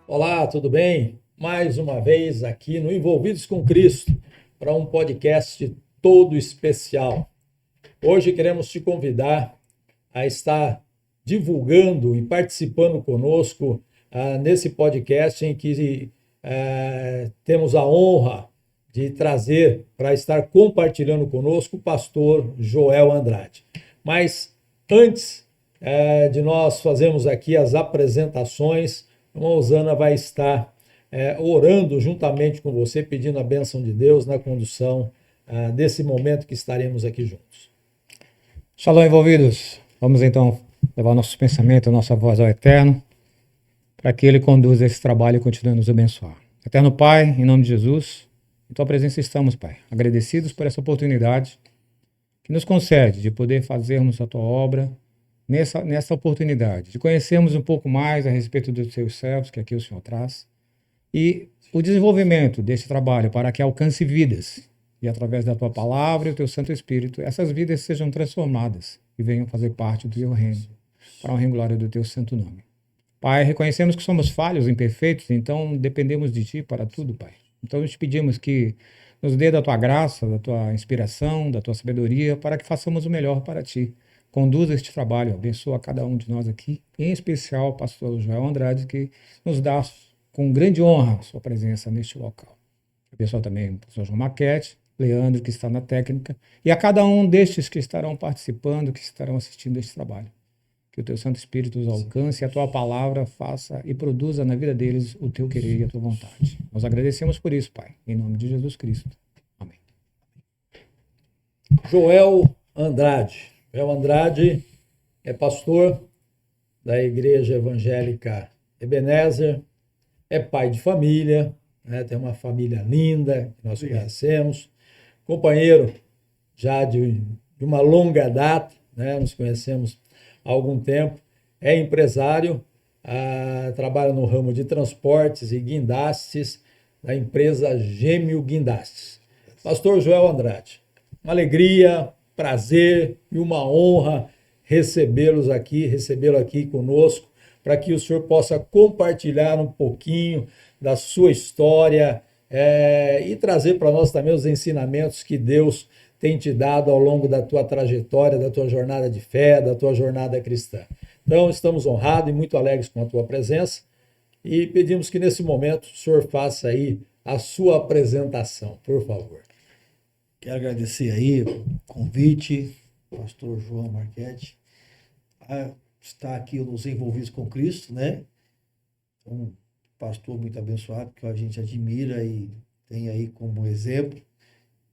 Olá, tudo bem? Mais uma vez aqui no Envolvidos com Cristo para um podcast todo especial. Hoje queremos te convidar a estar divulgando e participando conosco nesse podcast em que temos a honra de trazer para estar compartilhando conosco o pastor Joel Andrade. Mas antes de nós fazermos aqui as apresentações, a irmã Osana vai estar orando juntamente com você, pedindo a bênção de Deus na condução desse momento que estaremos aqui juntos. Shalom, envolvidos. Vamos então levar nossos pensamentos, nossa voz ao Eterno, para que Ele conduza esse trabalho e continue a nos abençoar. Eterno Pai, em nome de Jesus, em Tua presença estamos, Pai, agradecidos por essa oportunidade que nos concede de poder fazermos a Tua obra nessa oportunidade, de conhecermos um pouco mais a respeito dos Seus servos, que aqui o Senhor traz, e o desenvolvimento desse trabalho para que alcance vidas e através da Tua palavra e do Teu Santo Espírito, essas vidas sejam transformadas e venham fazer parte do Teu reino, para a honra e glória do Teu santo nome. Pai, reconhecemos que somos falhos, imperfeitos, então dependemos de Ti para tudo, Pai. Então nós te pedimos que nos dê da Tua graça, da Tua inspiração, da Tua sabedoria, para que façamos o melhor para Ti. Conduza este trabalho, abençoa cada um de nós aqui, em especial o pastor Joel Andrade, que nos dá com grande honra sua presença neste local. Abençoa também o pastor João Maquete, Leandro, que está na técnica, e a cada um destes que estarão participando, que estarão assistindo este trabalho. Que o Teu Santo Espírito os alcance e a Tua palavra faça e produza na vida deles o Teu querer e a Tua vontade. Nós agradecemos por isso, Pai, em nome de Jesus Cristo. Amém. Joel Andrade. Joel Andrade é pastor da Igreja Evangélica Ebenezer, é pai de família, né? Tem uma família linda que nós conhecemos, companheiro já de uma longa data, né? Nos conhecemos há algum tempo, é empresário, trabalha no ramo de transportes e guindastes da empresa Gêmeo Guindastes. Pastor Joel Andrade, uma alegria, prazer e uma honra recebê-lo aqui conosco, para que o senhor possa compartilhar um pouquinho da sua história e trazer para nós também os ensinamentos que Deus tem te dado ao longo da tua trajetória, da tua jornada de fé, da tua jornada cristã. Então, estamos honrados e muito alegres com a tua presença e pedimos que nesse momento o senhor faça aí a sua apresentação, por favor. Quero agradecer aí o convite, pastor João Marchetti, a estar aqui nos Envolvidos com Cristo, né? Um pastor muito abençoado, que a gente admira e tem aí como exemplo,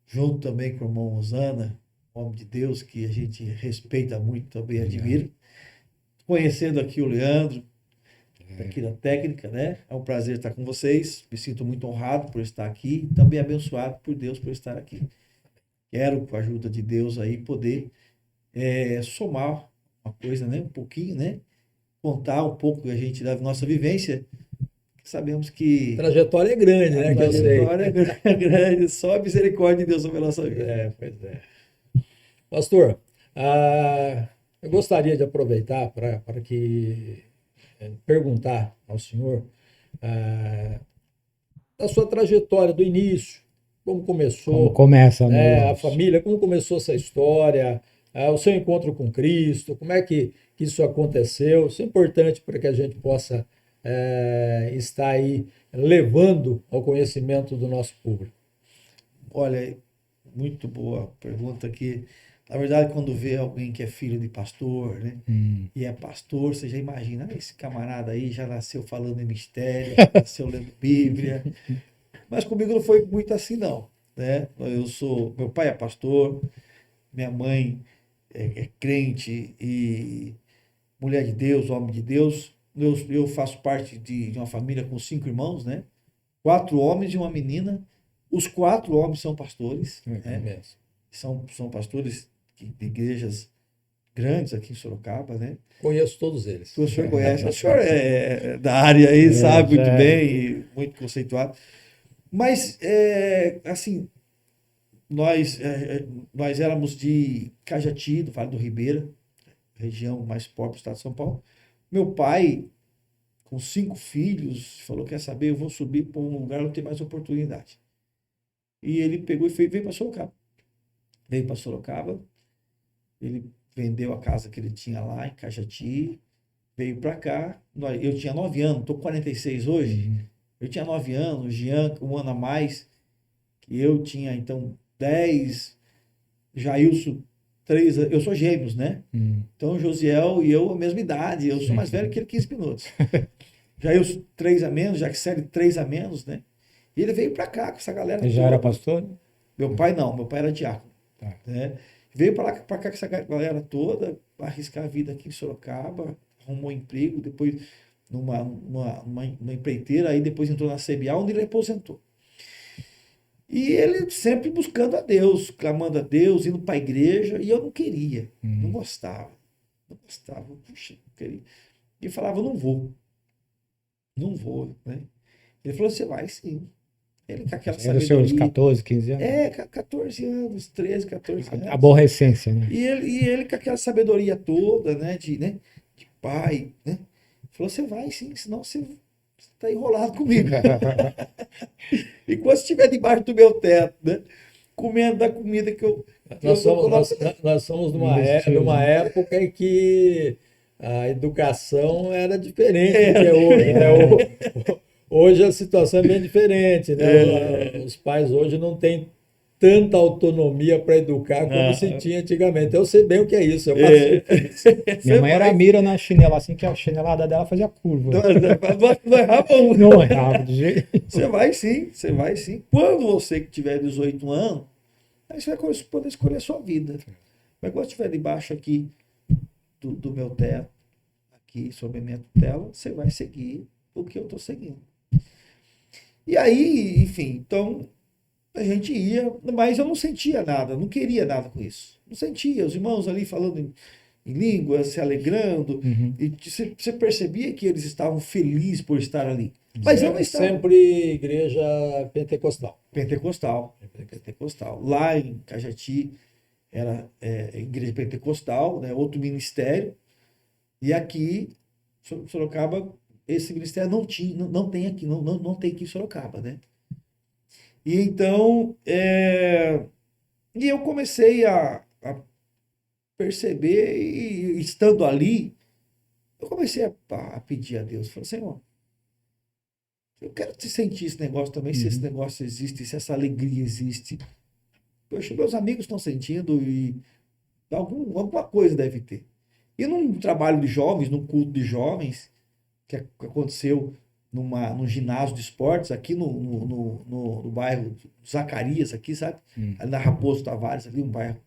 junto também com o irmão Osana, homem de Deus, que a gente respeita muito, também admira. Conhecendo aqui o Leandro, aqui da técnica, né? É um prazer estar com vocês, me sinto muito honrado por estar aqui e também abençoado por Deus por estar aqui. Quero, com a ajuda de Deus aí, poder somar uma coisa, né? Um pouquinho, né? Contar um pouco a gente da nossa vivência. Sabemos que a trajetória é grande, né? A trajetória é grande, só a misericórdia de Deus sobre a nossa vida. Pois é. Pastor, eu gostaria de aproveitar para que perguntar ao senhor da sua trajetória do início, como começou, como começa, a família, como começou essa história, o seu encontro com Cristo, como é que isso aconteceu. Isso é importante para que a gente possa estar aí levando ao conhecimento do nosso público. Olha, muito boa pergunta aqui. Na verdade, quando vê alguém que é filho de pastor, né? E é pastor, você já imagina, esse camarada aí já nasceu falando em mistério, nasceu lendo Bíblia. Mas comigo não foi muito assim, não, né? Meu pai é pastor, minha mãe é crente e mulher de Deus, homem de Deus. Eu faço parte de uma família com 5 irmãos, né? 4 homens e uma menina. Os 4 homens são pastores, né? São pastores de igrejas grandes aqui em Sorocaba, né? Conheço todos eles. O senhor conhece, o senhor é da área aí, sabe muito bem, muito conceituado. Mas, assim, nós éramos de Cajati, do Vale do Ribeira, região mais pobre do estado de São Paulo. Meu pai, com 5 filhos, falou, quer saber, eu vou subir para um lugar onde tem mais oportunidade. E ele pegou e veio para Sorocaba. Veio para Sorocaba, ele vendeu a casa que ele tinha lá em Cajati, veio para cá. Eu tinha 9 anos, estou com 46 hoje. Eu tinha 9 anos, o Jean, um ano a mais, que eu tinha, então, 10, Jailson, 3, eu sou gêmeos, né? Então, o Josiel e eu, a mesma idade, eu sou mais velho que ele 15 minutos. Jailson, 3 a menos, Jaxele, 3 a menos, né? E ele veio para cá com essa galera Ele já era pastor? Meu pai não, meu pai era diácono. Tá. Né? Veio para cá com essa galera toda, arriscar a vida aqui em Sorocaba, arrumou um emprego, depois numa empreiteira, aí depois entrou na CBA, onde ele aposentou. E ele sempre buscando a Deus, clamando a Deus, indo para a igreja, e eu não queria, não gostava, puxa, não queria. E eu falava, não vou, né? Ele falou, você vai sim. Ele com aquela Era os seus 14, 15 anos? 14 anos, 13, 14 anos. A aborrecência, né? E ele com aquela sabedoria toda, né, de pai, né? Falou, você vai sim, senão você está enrolado comigo. E quando você estiver debaixo do meu teto, né, comendo da comida que eu... Nós somos numa época em que a educação era diferente do que é hoje, né? Hoje a situação é bem diferente, né? Os pais hoje não têm tanta autonomia para educar como se tinha antigamente. Eu sei bem o que é isso. Eu passei por isso. Minha mãe era mira na chinela, assim que a chinelada dela fazia curva. Não errava um. Não errava de jeito. Você vai sim. Quando você que tiver 18 anos, aí você vai poder escolher a sua vida. Mas quando estiver debaixo aqui do meu teto, aqui sobre a minha tutela, você vai seguir o que eu estou seguindo. E aí, enfim, então a gente ia, mas eu não sentia nada, não queria nada com isso. Não sentia, os irmãos ali falando em línguas, se alegrando, e você percebia que eles estavam felizes por estar ali. Mas eu não estava. Sempre igreja pentecostal. Pentecostal. Lá em Cajati era igreja pentecostal, né, outro ministério, e aqui, Sorocaba, esse ministério não tem aqui, não tem aqui em Sorocaba, né? E então, e eu comecei a perceber, e estando ali, eu comecei a pedir a Deus, falei, Senhor, eu quero te sentir esse negócio também, se esse negócio existe, se essa alegria existe. Poxa, meus amigos estão sentindo e alguma coisa deve ter. E num trabalho de jovens, num culto de jovens, que aconteceu num ginásio de esportes, aqui no bairro Zacarias, aqui, sabe? Ali na Raposo Tavares, ali um bairro.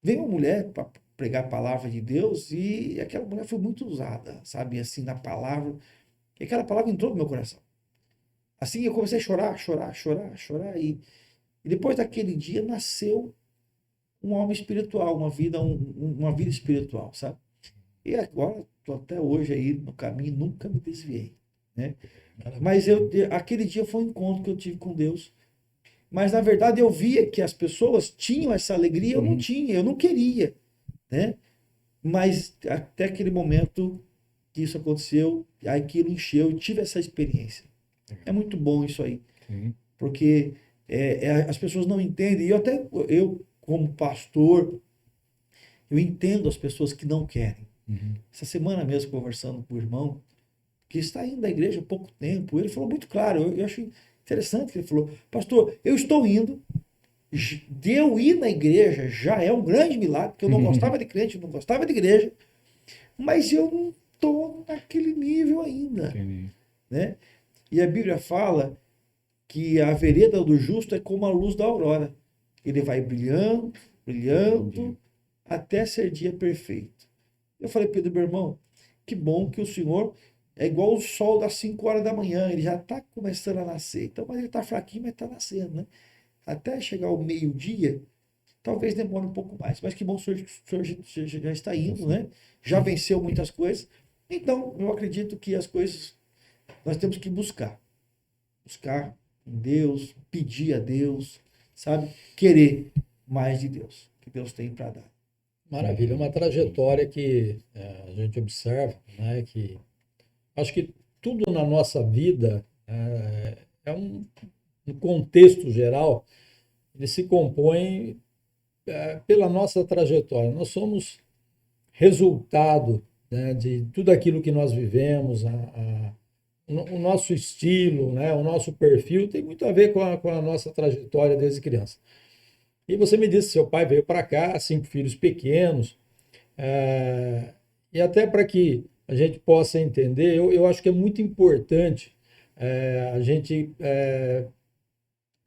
Veio uma mulher para pregar a palavra de Deus e aquela mulher foi muito usada, sabe? Assim, na palavra. E aquela palavra entrou no meu coração. Assim, eu comecei a chorar. E depois daquele dia nasceu um homem espiritual, uma vida espiritual, sabe? E agora, estou até hoje aí no caminho, nunca me desviei, né? Mas aquele dia foi um encontro que eu tive com Deus. Mas, na verdade, eu via que as pessoas tinham essa alegria, eu não tinha, eu não queria, né? Mas até aquele momento que isso aconteceu, aquilo encheu, eu tive essa experiência. É muito bom isso aí, porque as pessoas não entendem, e eu como pastor, eu entendo as pessoas que não querem. Essa semana mesmo, conversando com o irmão, que está indo da igreja há pouco tempo, ele falou muito claro, eu acho interessante que ele falou, pastor, eu estou indo, de eu ir na igreja já é um grande milagre, porque eu não gostava de crente, eu não gostava de igreja, mas eu não estou naquele nível ainda, né? E a Bíblia fala que a vereda do justo é como a luz da aurora, ele vai brilhando, até ser dia perfeito. Eu falei, Pedro, meu irmão, que bom que o senhor é igual o sol das 5 horas da manhã, ele já está começando a nascer. Então, mas ele está fraquinho, mas está nascendo, né? Até chegar o meio-dia, talvez demore um pouco mais. Mas que bom, o senhor já está indo, né? Já venceu muitas coisas. Então, eu acredito que as coisas nós temos que buscar. Buscar em Deus, pedir a Deus, sabe? Querer mais de Deus, que Deus tem para dar. Maravilha, é uma trajetória que a gente observa, né, que Acho que tudo na nossa vida é um contexto geral, ele se compõe pela nossa trajetória. Nós somos resultado, né, de tudo aquilo que nós vivemos, o nosso estilo, né, o nosso perfil tem muito a ver com a nossa trajetória desde criança. E você me disse que seu pai veio para cá, 5 filhos pequenos, é, e até para que a gente possa entender, eu acho que é muito importante a gente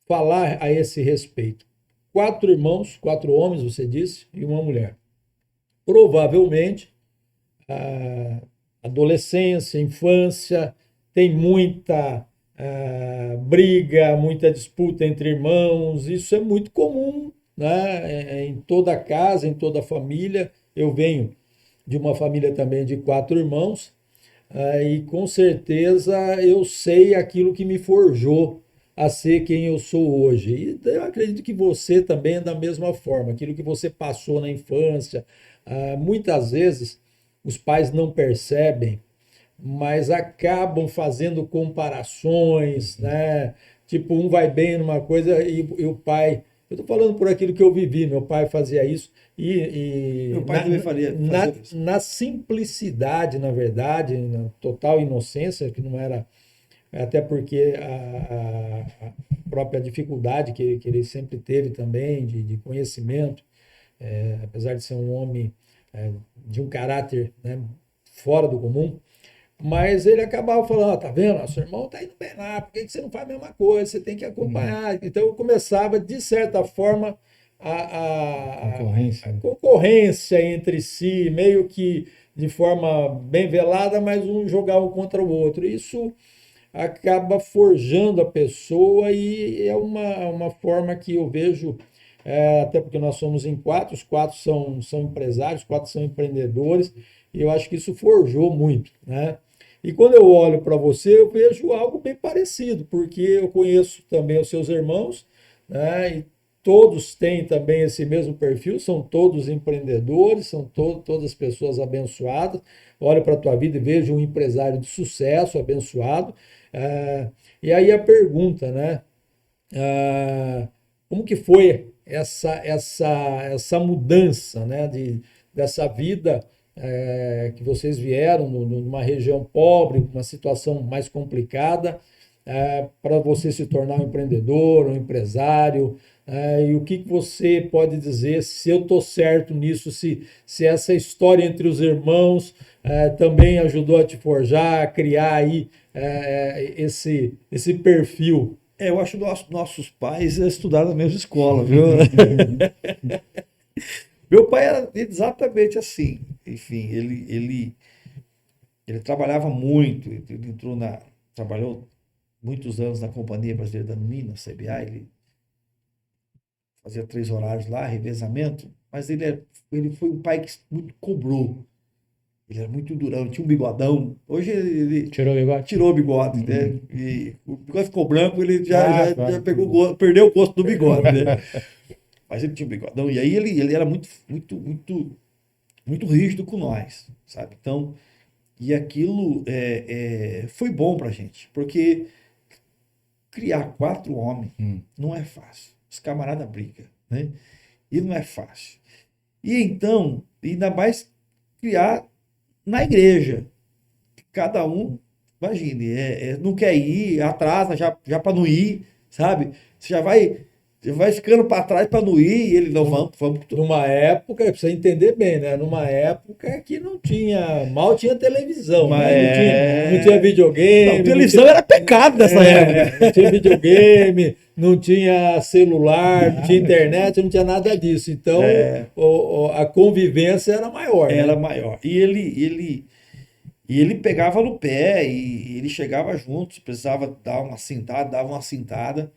falar a esse respeito. 4 irmãos, 4 homens, você disse, e uma mulher. Provavelmente, a adolescência, infância, tem muita briga, muita disputa entre irmãos. Isso é muito comum, né? Em toda casa, em toda família. Eu venho de uma família também de 4 irmãos, e com certeza eu sei aquilo que me forjou a ser quem eu sou hoje. E eu acredito que você também é da mesma forma, aquilo que você passou na infância. Muitas vezes os pais não percebem, mas acabam fazendo comparações, né? Tipo, um vai bem numa coisa e o pai. Eu estou falando por aquilo que eu vivi, meu pai fazia isso, Meu e pai também fazia isso. na simplicidade, na verdade, na total inocência, que não era. Até porque a própria dificuldade que ele sempre teve também de conhecimento, apesar de ser um homem de um caráter, né, fora do comum, mas ele acabava falando, tá vendo? Seu irmão tá indo bem lá, por que você não faz a mesma coisa? Você tem que acompanhar. Então eu começava, de certa forma, a Concorrência. concorrência entre si, meio que de forma bem velada, mas um jogava contra o outro. Isso acaba forjando a pessoa e é uma forma que eu vejo, até porque nós somos em 4, os 4 são empresários, 4 são empreendedores, e eu acho que isso forjou muito, né? E quando eu olho para você, eu vejo algo bem parecido, porque eu conheço também os seus irmãos, né? E todos têm também esse mesmo perfil, são todos empreendedores, são todas pessoas abençoadas. Olho para a tua vida e vejo um empresário de sucesso, abençoado. E aí a pergunta, né? Como que foi essa mudança, né, dessa vida que vocês vieram numa região pobre, uma situação mais complicada, para você se tornar um empreendedor, um empresário, e o que você pode dizer se eu estou certo nisso, se essa história entre os irmãos também ajudou a te forjar, a criar aí esse perfil. Eu acho que nossos pais estudaram na mesma escola, viu? Meu pai era exatamente assim. Enfim, ele trabalhava muito, ele trabalhou muitos anos na Companhia Brasileira da Minas, CBA, ele fazia 3 horários lá, revezamento, mas ele foi um pai que muito cobrou. Ele era muito durão, tinha um bigodão. Hoje ele Tirou o bigode? tirou o bigode, né? E o bigode ficou branco, ele já Claro. pegou perdeu o gosto do bigode, né? Mas ele tinha um bigodão. E aí ele era muito rígido com nós, sabe? Então, e aquilo foi bom pra gente, porque criar 4 homens não é fácil. Os camaradas brigam, né? E não é fácil. E então, ainda mais criar na igreja. Cada um, imagine, não quer ir, atrasa já para não ir, sabe? Você já vai ficando para trás para não ir, e ele não, vamos. Numa época, precisa entender bem, né? Numa época que mal tinha televisão, né? Não tinha videogame. Não, televisão era pecado nessa época. Não tinha videogame, não tinha celular, não tinha internet, não tinha nada disso. Então, a convivência era maior. Era né? maior. E ele pegava no pé, e ele chegava junto, precisava dar uma cintada, dava uma cintada.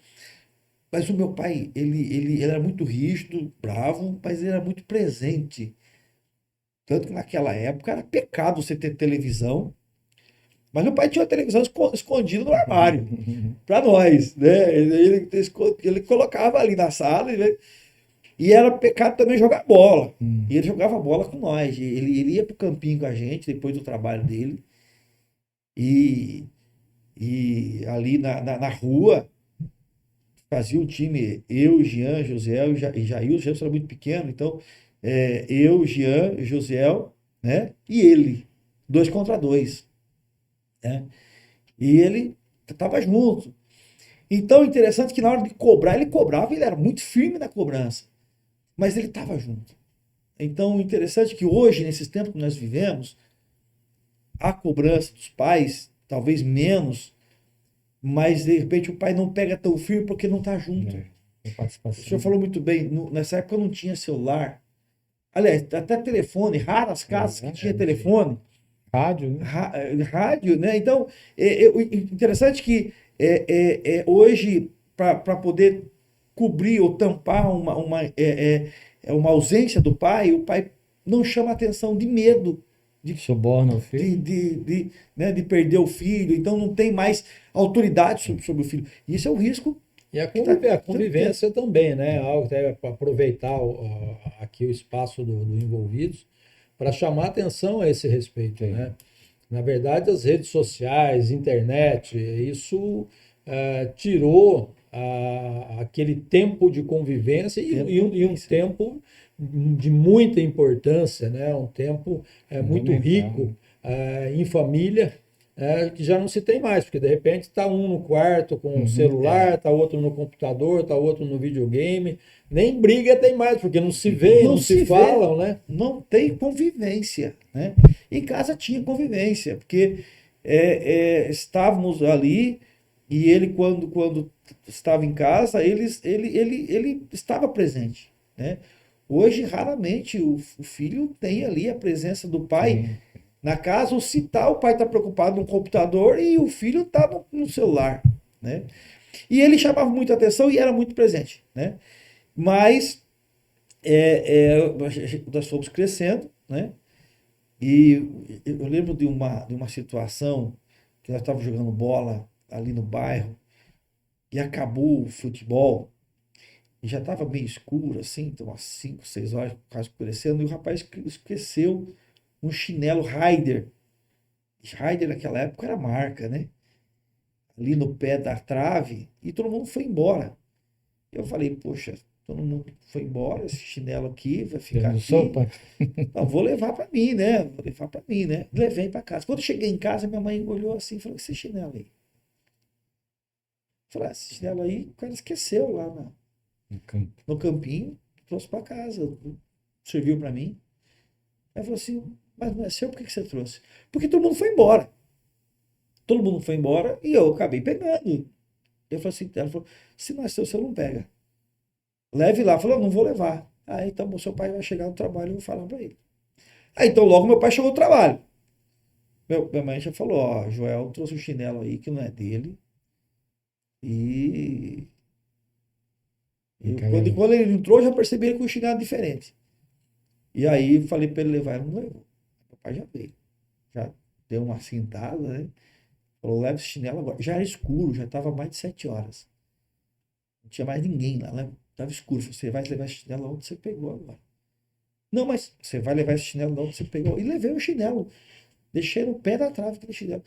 Mas o meu pai, ele era muito rígido, bravo, mas ele era muito presente. Tanto que naquela época era pecado você ter televisão. Mas meu pai tinha uma televisão escondida no armário, para nós, né? Ele colocava ali na sala, e era pecado também jogar bola. E ele jogava bola com nós. Ele ia pro campinho com a gente, depois do trabalho dele. E, e ali na rua, fazia o time, eu, Jean, Josiel e Jair. O Jair era muito pequeno, então eu, Jean, Josiel, né? E ele, 2 contra 2, né? E ele estava junto. Então, interessante que na hora de cobrar, ele cobrava, ele era muito firme na cobrança, mas ele estava junto. Então, interessante que hoje, nesses tempos que nós vivemos, a cobrança dos pais, talvez menos, mas de repente o pai não pega tão firme porque não está junto. Tem O participação. senhor falou muito bem, nessa época não tinha celular. Aliás, até telefone, raras casas que tinha telefone, Rádio, né? rádio, né? Então, interessante que hoje, para poder cobrir ou tampar uma ausência do pai, o pai não chama atenção de medo Suborna o filho. né, de perder o filho, então não tem mais autoridade sobre o filho. Isso é o risco. E a Que tá- convivência também, né? Algo até para aproveitar aqui o espaço do Envolvidos para chamar atenção a esse respeito, Sim. né? Na verdade, as redes sociais, internet, isso tirou aquele tempo de convivência e um tempo de muita importância, né? Um tempo muito Fundamental. rico em família, que já não se tem mais, porque de repente está um no quarto com o celular, está outro no computador, está outro no videogame, nem briga tem mais, porque não se vê, não se vê, falam, né? não tem convivência, né? Em casa tinha convivência, porque estávamos ali e ele, quando estava em casa, ele estava presente, né? Hoje, raramente o filho tem ali a presença do pai Sim. na casa, ou se tá, o pai está preocupado no computador e o filho está no celular, né? E ele chamava muita atenção e era muito presente, né? Mas nós fomos crescendo, né? E eu lembro de uma situação que nós estávamos jogando bola ali no bairro e acabou o futebol e já estava meio escuro, assim, então umas 5, 6 horas, quase escurecendo, e o rapaz esqueceu um chinelo Raider. Raider naquela época era marca, né? Ali no pé da trave e todo mundo foi embora. Eu falei, poxa, todo mundo foi embora, esse chinelo aqui vai ficar Dando aqui. sopa. Não, vou levar para mim, né? Vou levar para mim, né? Levei para casa. Quando eu cheguei em casa, minha mãe olhou assim e falou: esse chinelo aí? Eu falei: esse chinelo aí, o cara esqueceu lá No campo. no campinho, trouxe para casa, serviu para mim. Aí falou assim: mas não é seu, por que você trouxe? Porque todo mundo foi embora. Todo mundo foi embora e eu acabei pegando. Eu falei assim: ela falou, se não é seu, você não pega. Leve lá. Falou: não vou levar. Aí então, seu pai vai chegar no trabalho e eu vou falar para ele. Aí então, logo meu pai chegou no trabalho. Minha mãe já falou: ó, Joel trouxe um chinelo aí que não é dele. E quando ele entrou, eu já percebi ele com um chinelo diferente. E aí falei para ele levar, ele não levou. Meu pai já veio. Já deu uma cintada, né? Falou: leva esse chinelo agora. Já era escuro, já estava mais de 7 horas. Não tinha mais ninguém lá, né? Tava escuro. Falei: você vai levar esse chinelo onde você pegou agora? Não, mas você vai levar esse chinelo onde você pegou. E levei o chinelo. Deixei no pé da trave aquele chinelo.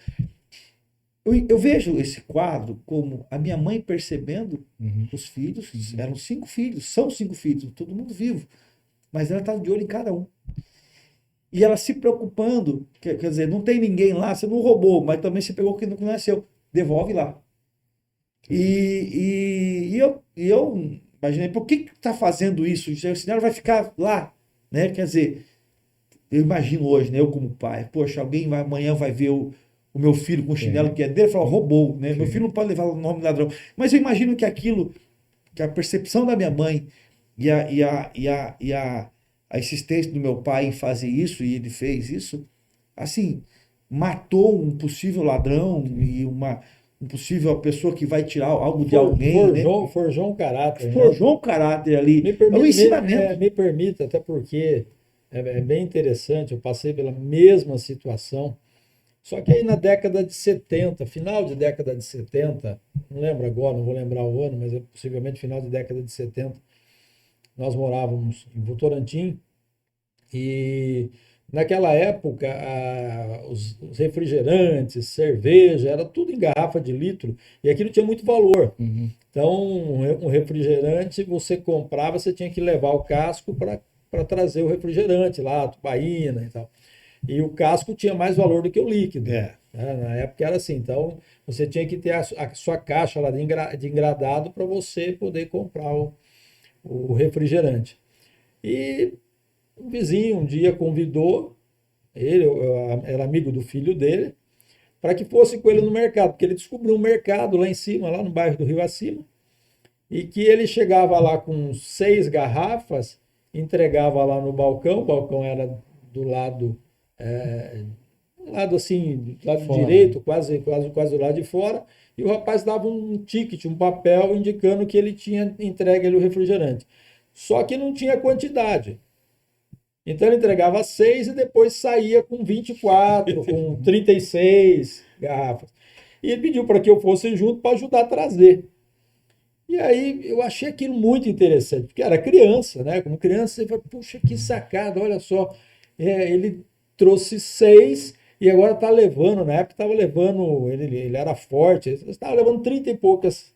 Eu vejo esse quadro como a minha mãe percebendo os filhos, eram 5 filhos, são 5 filhos, todo mundo vivo, mas ela estava de olho em cada um. E ela se preocupando, quer dizer, não tem ninguém lá, você não roubou, mas também você pegou o que não é seu, devolve lá. E eu imaginei, por que está fazendo isso? Senão ela vai ficar lá, né? Quer dizer, eu imagino hoje, né, eu como pai, poxa, alguém amanhã vai ver o meu filho com o chinelo que é dele e fala: roubou, né? Meu filho não pode levar o nome de ladrão. Mas eu imagino que aquilo, que a percepção da minha mãe e a insistência do meu pai em fazer isso, e ele fez isso, assim, matou um possível ladrão e um possível pessoa que vai tirar algo de alguém, né? Forjou um caráter, Forjou um caráter ali. Me É um permite, ensinamento. me permita, até porque é bem interessante, eu passei pela mesma situação, só que aí na década de 70, final de década de 70, não lembro agora, não vou lembrar o ano, mas é possivelmente final de década de 70, nós morávamos em Votorantim e naquela época, os refrigerantes, cerveja, era tudo em garrafa de litro e aquilo tinha muito valor. Uhum. Então, um refrigerante você comprava, você tinha que levar o casco para trazer o refrigerante lá, a tubaína e tal. E o casco tinha mais valor do que o líquido. É. Né? Na época era assim. Então, você tinha que ter a sua caixa lá de engradado para você poder comprar o refrigerante. E um vizinho um dia convidou ele, eu era amigo do filho dele, para que fosse com ele no mercado, porque ele descobriu um mercado lá em cima, lá no bairro do Rio Acima, e que ele chegava lá com 6 garrafas, entregava lá no balcão, o balcão era do lado, do lado assim, do lado Fora. direito, quase do lado de fora, e o rapaz dava um ticket, um papel indicando que ele tinha entregue ali o refrigerante. Só que não tinha quantidade. Então ele entregava 6 e depois saía com 24, com 36 garrafas. E ele pediu para que eu fosse junto para ajudar a trazer. E aí eu achei aquilo muito interessante, porque era criança, né? Como criança, você fala, puxa, que sacada, olha só. Ele trouxe 6 e agora está levando, na época estava levando, ele era forte, estava levando 30 e poucas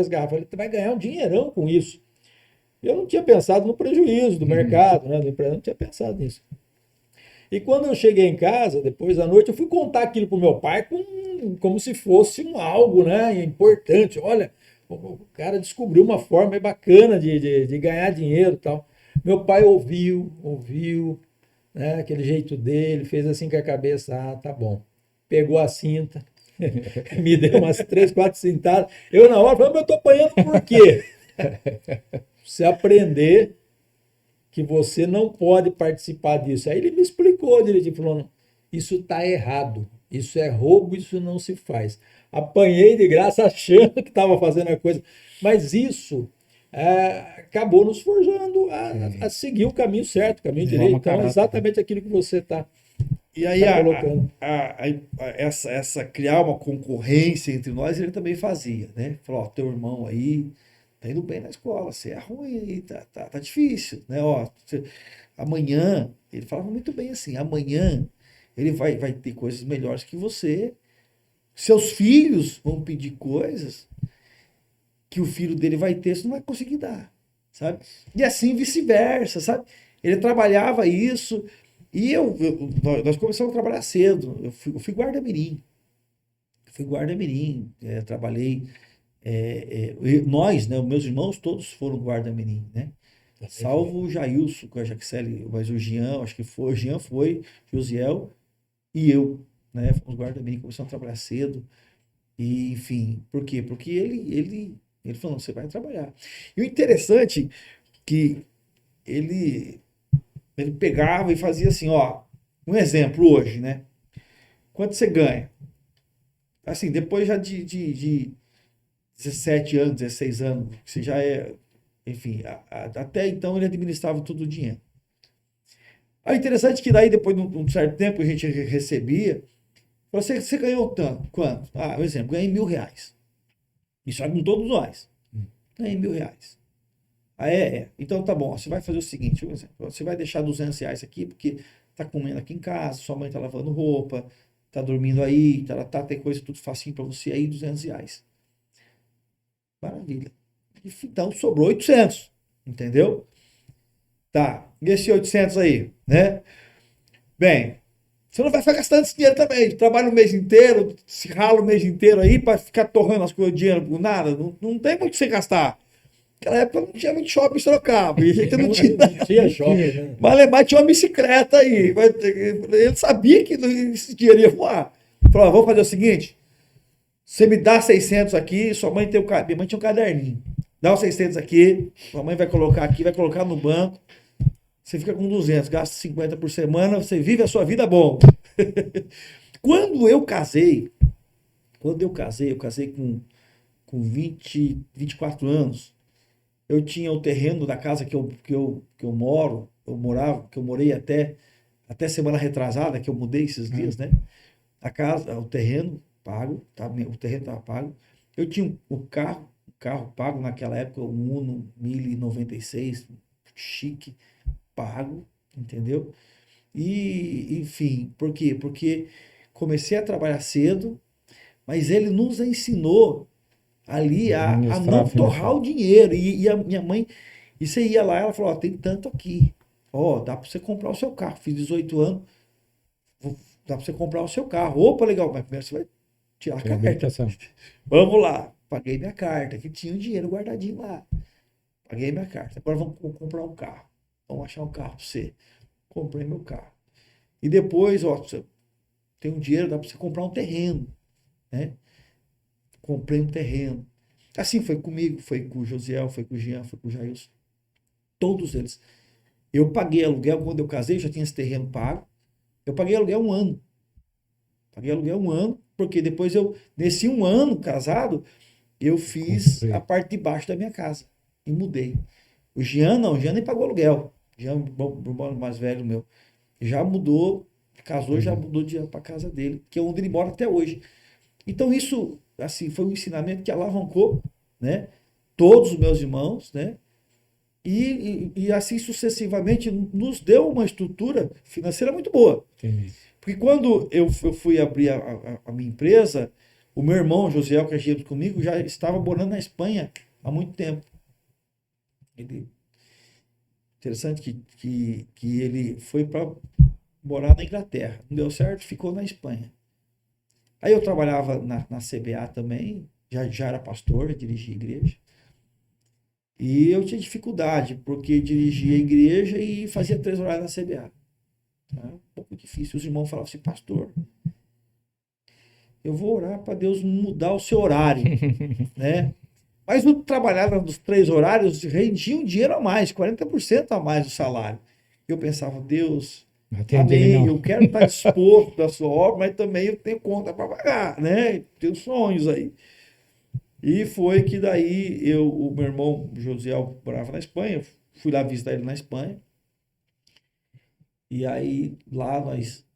garrafas. Ele vai ganhar um dinheirão com isso. Eu não tinha pensado no prejuízo do mercado, né? Do emprego, não tinha pensado nisso. E quando eu cheguei em casa, depois da noite, eu fui contar aquilo para o meu pai como se fosse algo, né, importante. Olha, o cara descobriu uma forma bacana de ganhar dinheiro e tal. Meu pai ouviu, né, aquele jeito dele, fez assim com a cabeça, ah, tá bom. Pegou a cinta, me deu umas 3, 4 cintadas. Eu na hora falei, mas eu tô apanhando por quê? Você aprender que você não pode participar disso. Aí ele me explicou direitinho, falando, isso está errado, isso é roubo, isso não se faz. Apanhei de graça achando que estava fazendo a coisa, mas isso acabou nos forjando a seguir o caminho certo, o caminho direito. Então, é exatamente aquilo que você está E aí, colocando. essa criar uma concorrência entre nós, ele também fazia, né? Falou, ó, teu irmão aí tá indo bem na escola, você é ruim aí, tá difícil, né? Ó, amanhã, ele falava muito bem assim, amanhã ele vai ter coisas melhores que você, seus filhos vão pedir coisas que o filho dele vai ter, você não vai conseguir dar, sabe? E assim vice-versa, sabe? Ele trabalhava isso, e nós começamos a trabalhar cedo. Eu fui guarda-mirim. Trabalhei. Nós, né, os meus irmãos todos foram guarda-mirim, né? Salvo o Jailson com a Jaxele, mas o Jean, acho que foi, o Jean foi, Josiel e eu, né? Fomos guarda-mirim, começamos a trabalhar cedo. E, enfim, por quê? Porque ele falou, você vai trabalhar. E o interessante que ele pegava e fazia assim, ó, um exemplo hoje, né? Quanto você ganha? Assim, depois já de 17 anos, 16 anos, você já é, enfim, até então ele administrava todo o dinheiro. Aí interessante que daí, depois de um certo tempo, a gente recebia, você ganhou tanto, quanto? Ah, por exemplo, ganhei R$ 1.000. Isso é com todos nós. Ganhei R$ 1.000. Ah, é? Então tá bom, você vai fazer o seguinte, por exemplo, você vai deixar R$ 200 aqui, porque tá comendo aqui em casa, sua mãe tá lavando roupa, tá dormindo aí, tem coisa tudo facinho para você aí, R$ 200. Maravilha. Então sobrou 800, entendeu? Tá, e esse 800 aí, né? Bem, você não vai ficar gastando esse dinheiro também, trabalha o mês inteiro, se rala o mês inteiro aí para ficar torrando as coisas, dinheiro por nada, não tem muito que você gastar. Naquela época não tinha muito shopping em Sorocaba, e a gente não tinha, Não tinha shopping, né? mas Lemar tinha uma bicicleta aí. Ele sabia que esse dinheiro ia voar. Falou, vamos fazer o seguinte, você me dá 600 aqui, sua mãe tem minha mãe tinha um caderninho. Dá os 600 aqui, sua mãe vai colocar aqui, vai colocar no banco. Você fica com 200, gasta 50 por semana, você vive a sua vida bom. Quando eu casei, eu casei com 24 anos. Eu tinha o terreno da casa que eu morava, que eu morei até semana retrasada, que eu mudei esses dias, né? A casa, o terreno pago, tá? O terreno estava pago. Eu tinha o carro pago naquela época, um Uno 1096, chique, pago, entendeu? E, enfim, por quê? Porque comecei a trabalhar cedo, mas ele nos ensinou ali a Administrar não torrar o financeiro. dinheiro. E a minha mãe, e você ia lá, ela falou, ó, tem tanto aqui. Ó, dá para você comprar o seu carro. Fiz 18 anos, dá para você comprar o seu carro. Opa, legal, mas primeiro você vai tirar a Tirar a carta. habilitação. Vamos lá. Paguei minha carta, que tinha o dinheiro guardadinho lá. Paguei minha carta. Agora vamos comprar um carro. Vamos achar um carro para você. Comprei meu carro. E depois, ó, você tem um dinheiro, dá para você comprar um terreno, né? Comprei um terreno. Assim foi comigo, foi com o Josiel, foi com o Jean, foi com o Jailson. Todos eles. Eu paguei aluguel quando eu casei, já tinha esse terreno pago. Eu paguei aluguel um ano. Paguei aluguel um ano, porque depois nesse um ano casado, eu fiz a Construir. parte de baixo da minha casa e mudei. O Jean não, o Jean nem pagou aluguel. O Jean, o irmão mais velho meu, já mudou, casou, já mudou para casa dele, que é onde ele mora até hoje. Então isso, assim, foi um ensinamento que alavancou, né, todos os meus irmãos, né, e assim sucessivamente nos deu uma estrutura financeira muito boa. Entendi. Porque quando eu fui abrir a minha empresa, o meu irmão, Josiel, que é gêmeo comigo, já estava morando na Espanha há muito tempo. Ele, interessante que ele foi para morar na Inglaterra. Não deu certo, ficou na Espanha. Aí eu trabalhava na CBA também, já era pastor, já dirigia igreja. E eu tinha dificuldade, porque dirigia a igreja e fazia 3 horários na CBA. Tá? Um pouco difícil. Os irmãos falavam assim, pastor, eu vou orar para Deus mudar o seu horário, né? Mas no trabalhar nos 3 horários rendia um dinheiro a mais, 40% a mais do salário. Eu pensava, Deus, Atendi ele amém, não. eu quero estar disposto da sua obra, mas também eu tenho conta para pagar, né? Tenho sonhos aí. E foi que daí o meu irmão Josiel morava na Espanha, fui lá visitar ele na Espanha. E aí lá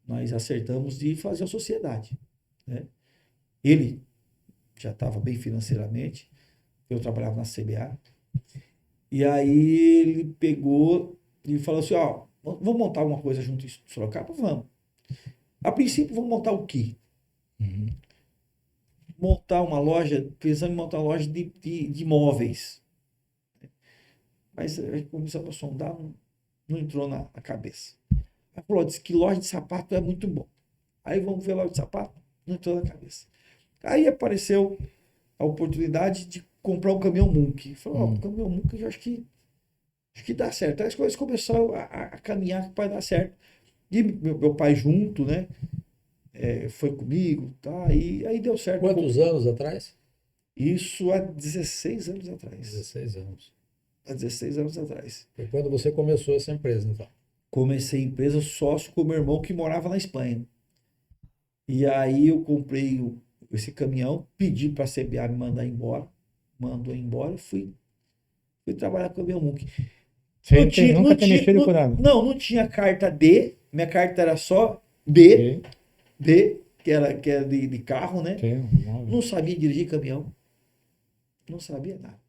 nós acertamos de fazer a sociedade, né? Ele já estava bem financeiramente, eu trabalhava na CBA. E aí ele pegou e falou assim, ó, vamos montar alguma coisa junto em Sorocaba? Vamos. A princípio, vamos montar o quê? Montar uma loja, pensando em montar uma loja de imóveis. Mas a gente começou a sondar, não entrou na cabeça. Aí falou, disse que loja de sapato é muito bom. Aí vamos ver loja de sapato, não entrou na cabeça. Aí apareceu a oportunidade de comprar um caminhão Munk. Falou, ó, o caminhão Munk eu acho que dá certo. Aí as coisas começaram a caminhar para dar certo. E meu pai junto, né? Foi comigo, tá? E aí deu certo. Quantos anos atrás? Isso há 16 anos atrás. 16 anos. Há 16 anos atrás. Foi quando você começou essa empresa, então. Comecei a empresa sócio com o meu irmão que morava na Espanha. E aí eu comprei esse caminhão, pedi para a CBA me mandar embora. Mandou embora e fui trabalhar com o caminhão Munk. Nunca tinha mexido com nada. Não tinha carta D, minha carta era só B, que era de carro, né? Não sabia dirigir caminhão. Não sabia nada.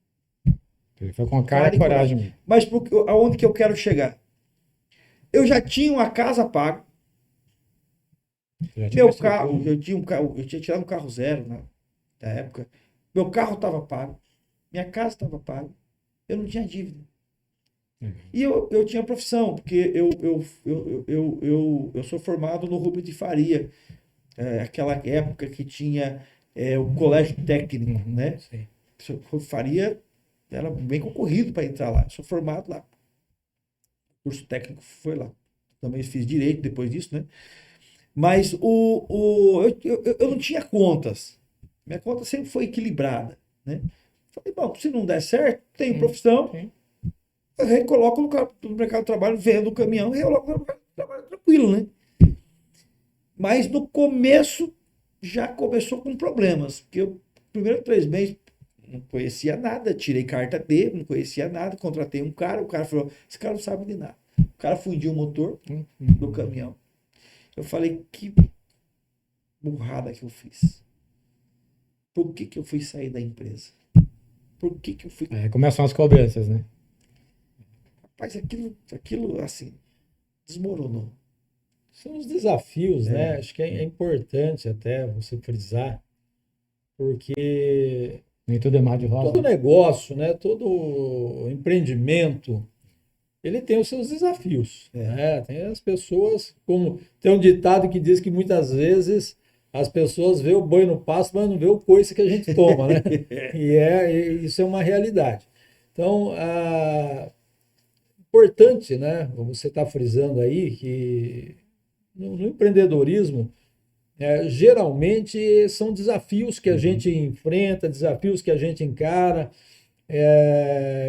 Ele foi com cara e coragem. Mas aonde que eu quero chegar? Eu já tinha uma casa paga. Meu carro, eu tinha tirado um carro zero na época. Meu carro estava pago. Minha casa estava paga. Eu não tinha dívida. E eu tinha profissão, porque eu sou formado no Rubem de Faria. Aquela época que tinha o colégio técnico, né? Faria era bem concorrido para entrar lá. Eu sou formado lá. O curso técnico foi lá. Também fiz direito depois disso, né? Mas eu não tinha contas. Minha conta sempre foi equilibrada, né? Falei, bom, se não der certo, tenho profissão, eu recoloco no mercado de trabalho, vendo o caminhão, e recoloco no mercado de trabalho tranquilo, né? Mas no começo já começou com problemas, porque eu, primeiro 3 meses, não conhecia nada, tirei carta D, não conhecia nada, contratei um cara, o cara falou, esse cara não sabe de nada. O cara fundiu o motor do caminhão. Eu falei, que burrada que eu fiz. Por que eu fui sair da empresa? Por que eu fui... Começam as cobranças, né? Rapaz, aquilo assim, desmoronou. São os desafios, né? É. Acho que é importante até você frisar, porque Nem tudo é mar de rosa. todo negócio, né? Todo empreendimento, ele tem os seus desafios, né? Tem as pessoas, como tem um ditado que diz que muitas vezes as pessoas vê o boi no pasto, mas não vê o coice que a gente toma, né? Isso é uma realidade. Então, importante, né? Você está frisando aí que no empreendedorismo, geralmente são desafios que a gente enfrenta, desafios que a gente encara,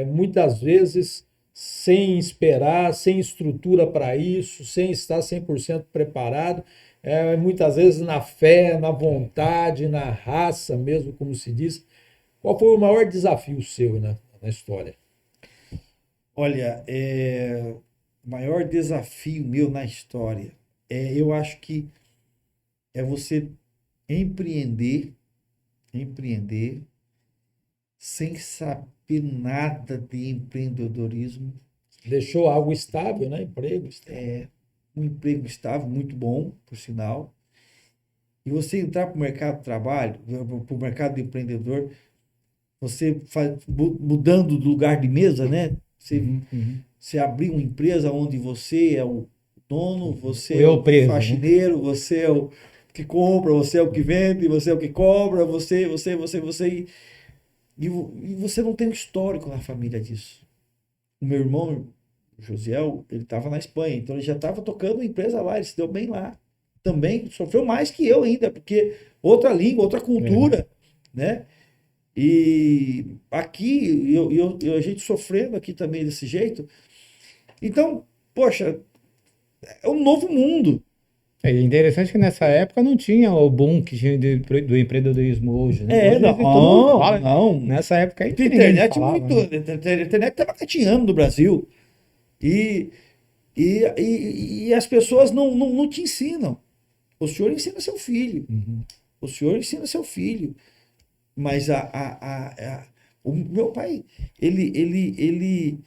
muitas vezes sem esperar, sem estrutura para isso, sem estar 100% preparado, muitas vezes na fé, na vontade, na raça mesmo, como se diz. Qual foi o maior desafio seu, né, na história? Olha, o maior desafio meu na história eu acho que é você empreender sem saber nada de empreendedorismo, Deixou algo estável, né? Emprego estável. um emprego estável, muito bom, por sinal, e você entrar para o mercado de trabalho, para o mercado de empreendedor, você mudando do lugar de mesa, né? Você abrir uma empresa onde você é o dono, você é o preso, né? faxineiro, você é o que compra, você é o que vende, você é o que cobra, você, e você não tem um histórico na família disso. O meu irmão, o Josiel, ele estava na Espanha, então ele já estava tocando uma empresa lá, ele se deu bem lá. Também sofreu mais que eu ainda, porque outra língua, outra cultura, né? E aqui, a gente sofrendo aqui também desse jeito. Então, poxa, é um novo mundo. É interessante que nessa época não tinha o boom que tinha do empreendedorismo hoje, né? Hoje Não, todo mundo fala. não. Nessa época aí A ninguém internet falava, muito. né? A internet estava gatinhando no Brasil. E as pessoas não te ensinam. O senhor ensina seu filho. O senhor ensina seu filho. Mas o meu pai, ele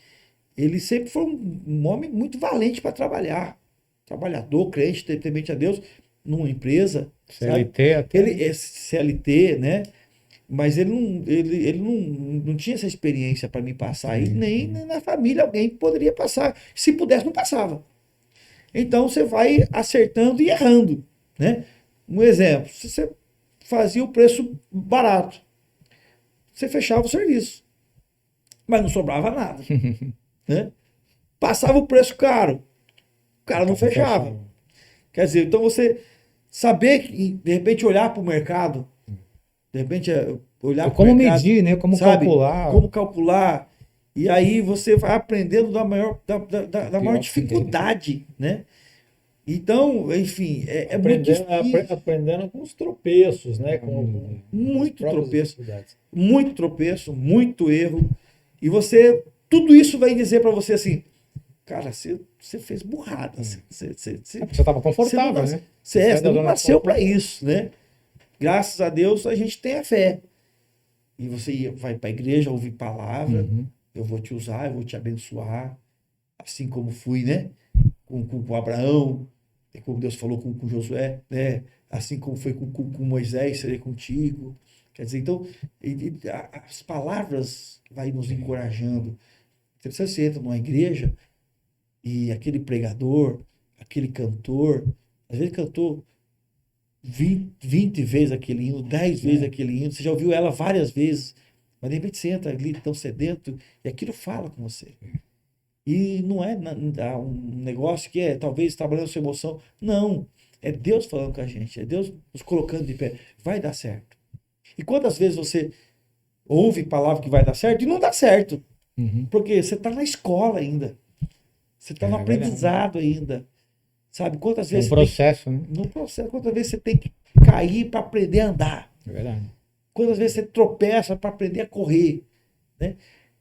sempre foi um homem muito valente para trabalhar. Trabalhador, crente, temente a Deus, numa empresa. CLT sabe? até. Ele é CLT, né? Mas ele não tinha essa experiência para me passar. E nem na família alguém poderia passar. Se pudesse, não passava. Então você vai acertando e errando, né? Um exemplo, se você fazia o preço barato, você fechava o serviço, mas não sobrava nada, né? Passava o preço caro, o cara não fechava. Quer dizer, então você saber que, de repente, olhar para o mercado, de repente olhar para o Como mercado, medir, né? Como sabe? calcular. Como calcular. E aí você vai aprendendo da maior dificuldade, né? Então, enfim, é muito difícil. Aprendendo com os tropeços, né? Com Muito as próprias tropeço, dificuldades. muito tropeço, muito erro. E você, tudo isso vai dizer para você assim, cara, você fez burrada. Você estava confortável, né? Você não nasceu para isso, né? Graças a Deus a gente tem a fé. E você vai para a igreja ouvir palavra, eu vou te usar, eu vou te abençoar, assim como fui, né? Com Abraão, como Deus falou com Josué, né? Assim como foi com Moisés, serei contigo. Quer dizer, então, as palavras vai nos encorajando. Então, você entra numa igreja e aquele pregador, aquele cantor, às vezes cantou 20 vezes aquele hino, 10 vezes aquele hino, você já ouviu ela várias vezes, mas de repente você entra ali tão sedento e aquilo fala com você. E não é um negócio que talvez trabalhando sua emoção. Não. É Deus falando com a gente. É Deus nos colocando de pé. Vai dar certo. E quantas vezes você ouve palavra que vai dar certo e não dá certo? Porque você está na escola ainda. Você está no aprendizado ainda. Sabe? Quantas vezes no processo, né? No processo. Quantas vezes você tem que cair para aprender a andar? É verdade. Quantas vezes você tropeça para aprender a correr? Né?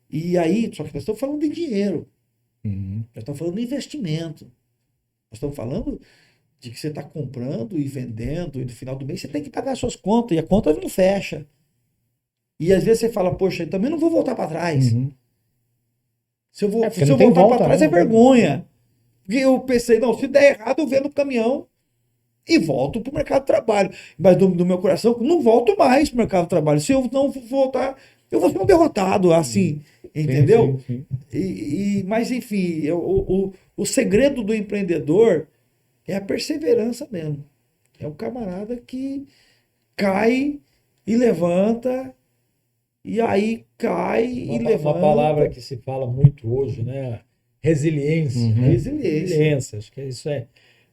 E aí, só que nós estamos falando de dinheiro. Nós estamos falando de investimento. Nós estamos falando de que você está comprando e vendendo e no final do mês você tem que pagar suas contas e a conta não fecha. E às vezes você fala, poxa, eu também não vou voltar para trás. Se eu voltar para trás é vergonha. Porque eu pensei, não, se der errado, eu vendo o caminhão e volto para o mercado de trabalho. Mas no meu coração, não volto mais para o mercado de trabalho. Se eu não voltar, eu vou ser um derrotado, assim, entendeu? Sim, sim. Mas, enfim, o segredo do empreendedor é a perseverança mesmo. É o camarada que cai e levanta, e aí cai e Uma palavra levanta. que se fala muito hoje, né? Resiliência, Uhum. né? Resiliência. Resiliência, acho que isso é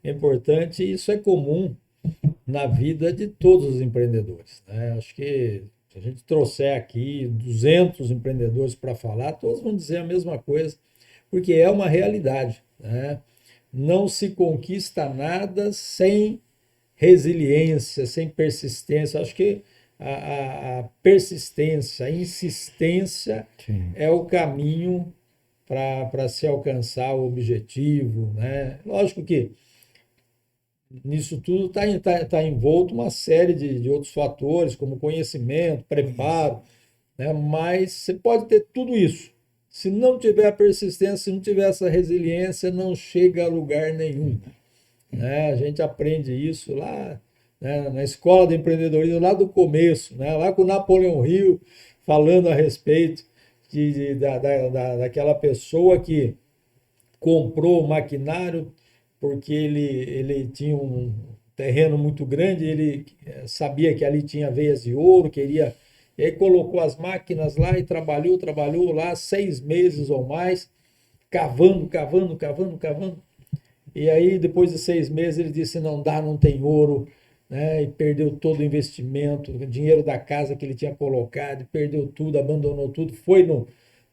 importante e isso é comum na vida de todos os empreendedores, né? Acho que se a gente trouxer aqui 200 empreendedores para falar, todos vão dizer a mesma coisa, porque é uma realidade, né? Não se conquista nada sem resiliência, sem persistência. Acho que a persistência, a insistência Sim. é o caminho para se alcançar o objetivo, né? Lógico que nisso tudo tá envolto uma série de outros fatores, como conhecimento, Isso. preparo, né? Mas você pode ter tudo isso. Se não tiver a persistência, se não tiver essa resiliência, não chega a lugar nenhum, né? A gente aprende isso lá, né, na escola de empreendedorismo, lá do começo, né, lá com o Napoleão Hill, falando a respeito daquela pessoa que comprou o maquinário porque ele tinha um terreno muito grande, ele sabia que ali tinha veias de ouro, queria. E aí colocou as máquinas lá e trabalhou lá 6 meses ou mais, cavando, cavando, cavando, cavando. E aí, depois de 6 meses, ele disse: não dá, não tem ouro, né? E perdeu todo o investimento, o dinheiro da casa que ele tinha colocado, perdeu tudo, abandonou tudo, foi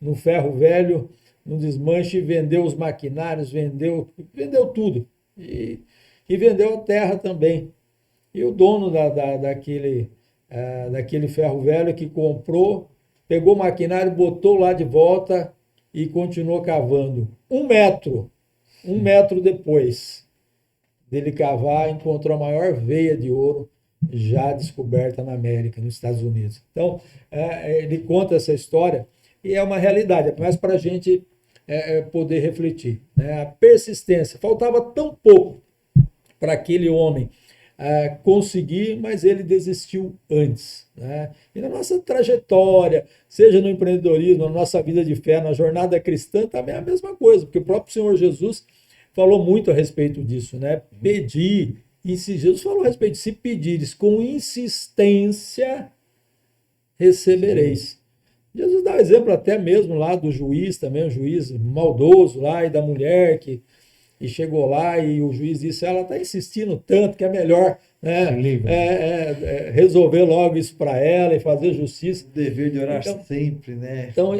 no ferro velho, no desmanche, vendeu os maquinários, vendeu tudo. E vendeu a terra também. E o dono daquele ferro velho que comprou, pegou o maquinário, botou lá de volta e continuou cavando. 1 metro. 1 metro depois dele cavar, encontrou a maior veia de ouro já descoberta na América, nos Estados Unidos. Então, ele conta essa história e é uma realidade, é mais para a gente poder refletir, né? A persistência. Faltava tão pouco para aquele homem conseguir, mas ele desistiu antes, né? E na nossa trajetória, seja no empreendedorismo, na nossa vida de fé, na jornada cristã, também é a mesma coisa, porque o próprio Senhor Jesus falou muito a respeito disso, né? Pedir, e se Jesus falou a respeito, se pedires com insistência, recebereis. Jesus dá exemplo até mesmo lá do juiz também, um juiz maldoso lá, e da mulher que e chegou lá e o juiz disse: ela está insistindo tanto que é melhor, Se né, livra. resolver logo isso para ela e fazer justiça. O dever de orar Então, sempre, né? então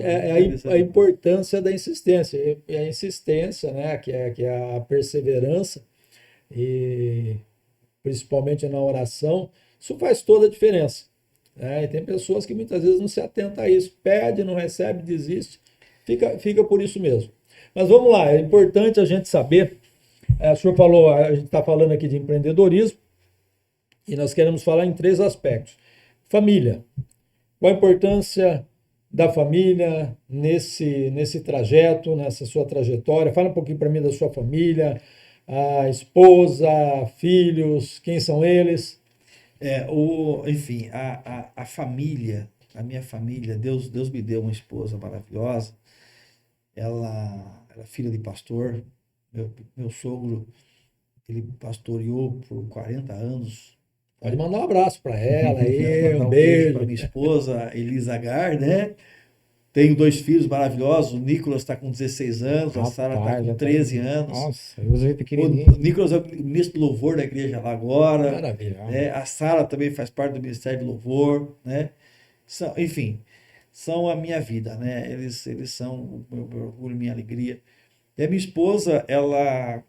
a importância da insistência. E a insistência, né, que é a perseverança, e principalmente na oração, isso faz toda a diferença, né? E tem pessoas que muitas vezes não se atentam a isso, pede, não recebe, desiste, fica por isso mesmo. Mas vamos lá, é importante a gente saber. O senhor falou, a gente está falando aqui de empreendedorismo e nós queremos falar em 3 aspectos. Família. Qual a importância da família nesse trajeto, nessa sua trajetória? Fala um pouquinho para mim da sua família, a esposa, filhos, quem são eles? Enfim, a família, a minha família, Deus me deu uma esposa maravilhosa. Ela é filha de pastor. Meu sogro, ele pastoreou por 40 anos. Pode mandar um abraço para ela Quero aí, mandar um um beijo para beijo. minha esposa, Elisa Gar, né? Tenho 2 filhos maravilhosos. O Nicolas está com 16 anos, a Sara está Rapaz, com já tá. 13 anos. Nossa, eu usei O pequenininho. Nicolas é o ministro do louvor da igreja lá agora, Maravilha. né? A Sara também faz parte do ministério de louvor, né? Enfim, são a minha vida, né? Eles são o meu orgulho, minha alegria. E a minha esposa, ela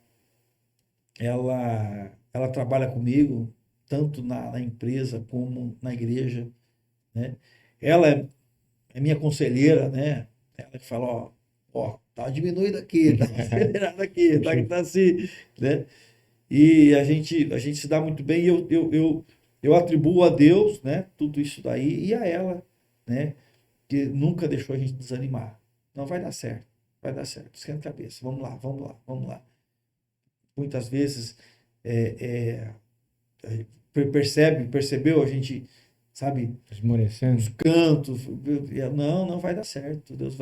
trabalha comigo, tanto na empresa como na igreja, né? Ela é minha conselheira, né? Ela que fala, ó, tá diminuindo aqui, tá acelerado aqui, tá assim, né? E a gente se dá muito bem, e eu atribuo a Deus, né, tudo isso daí, e a ela, né, que nunca deixou a gente desanimar. Não vai dar certo, esquenta a cabeça, vamos lá, vamos lá, vamos lá. muitas vezes percebeu, a gente, sabe, Esmorecendo. os cantos, não vai dar certo, Deus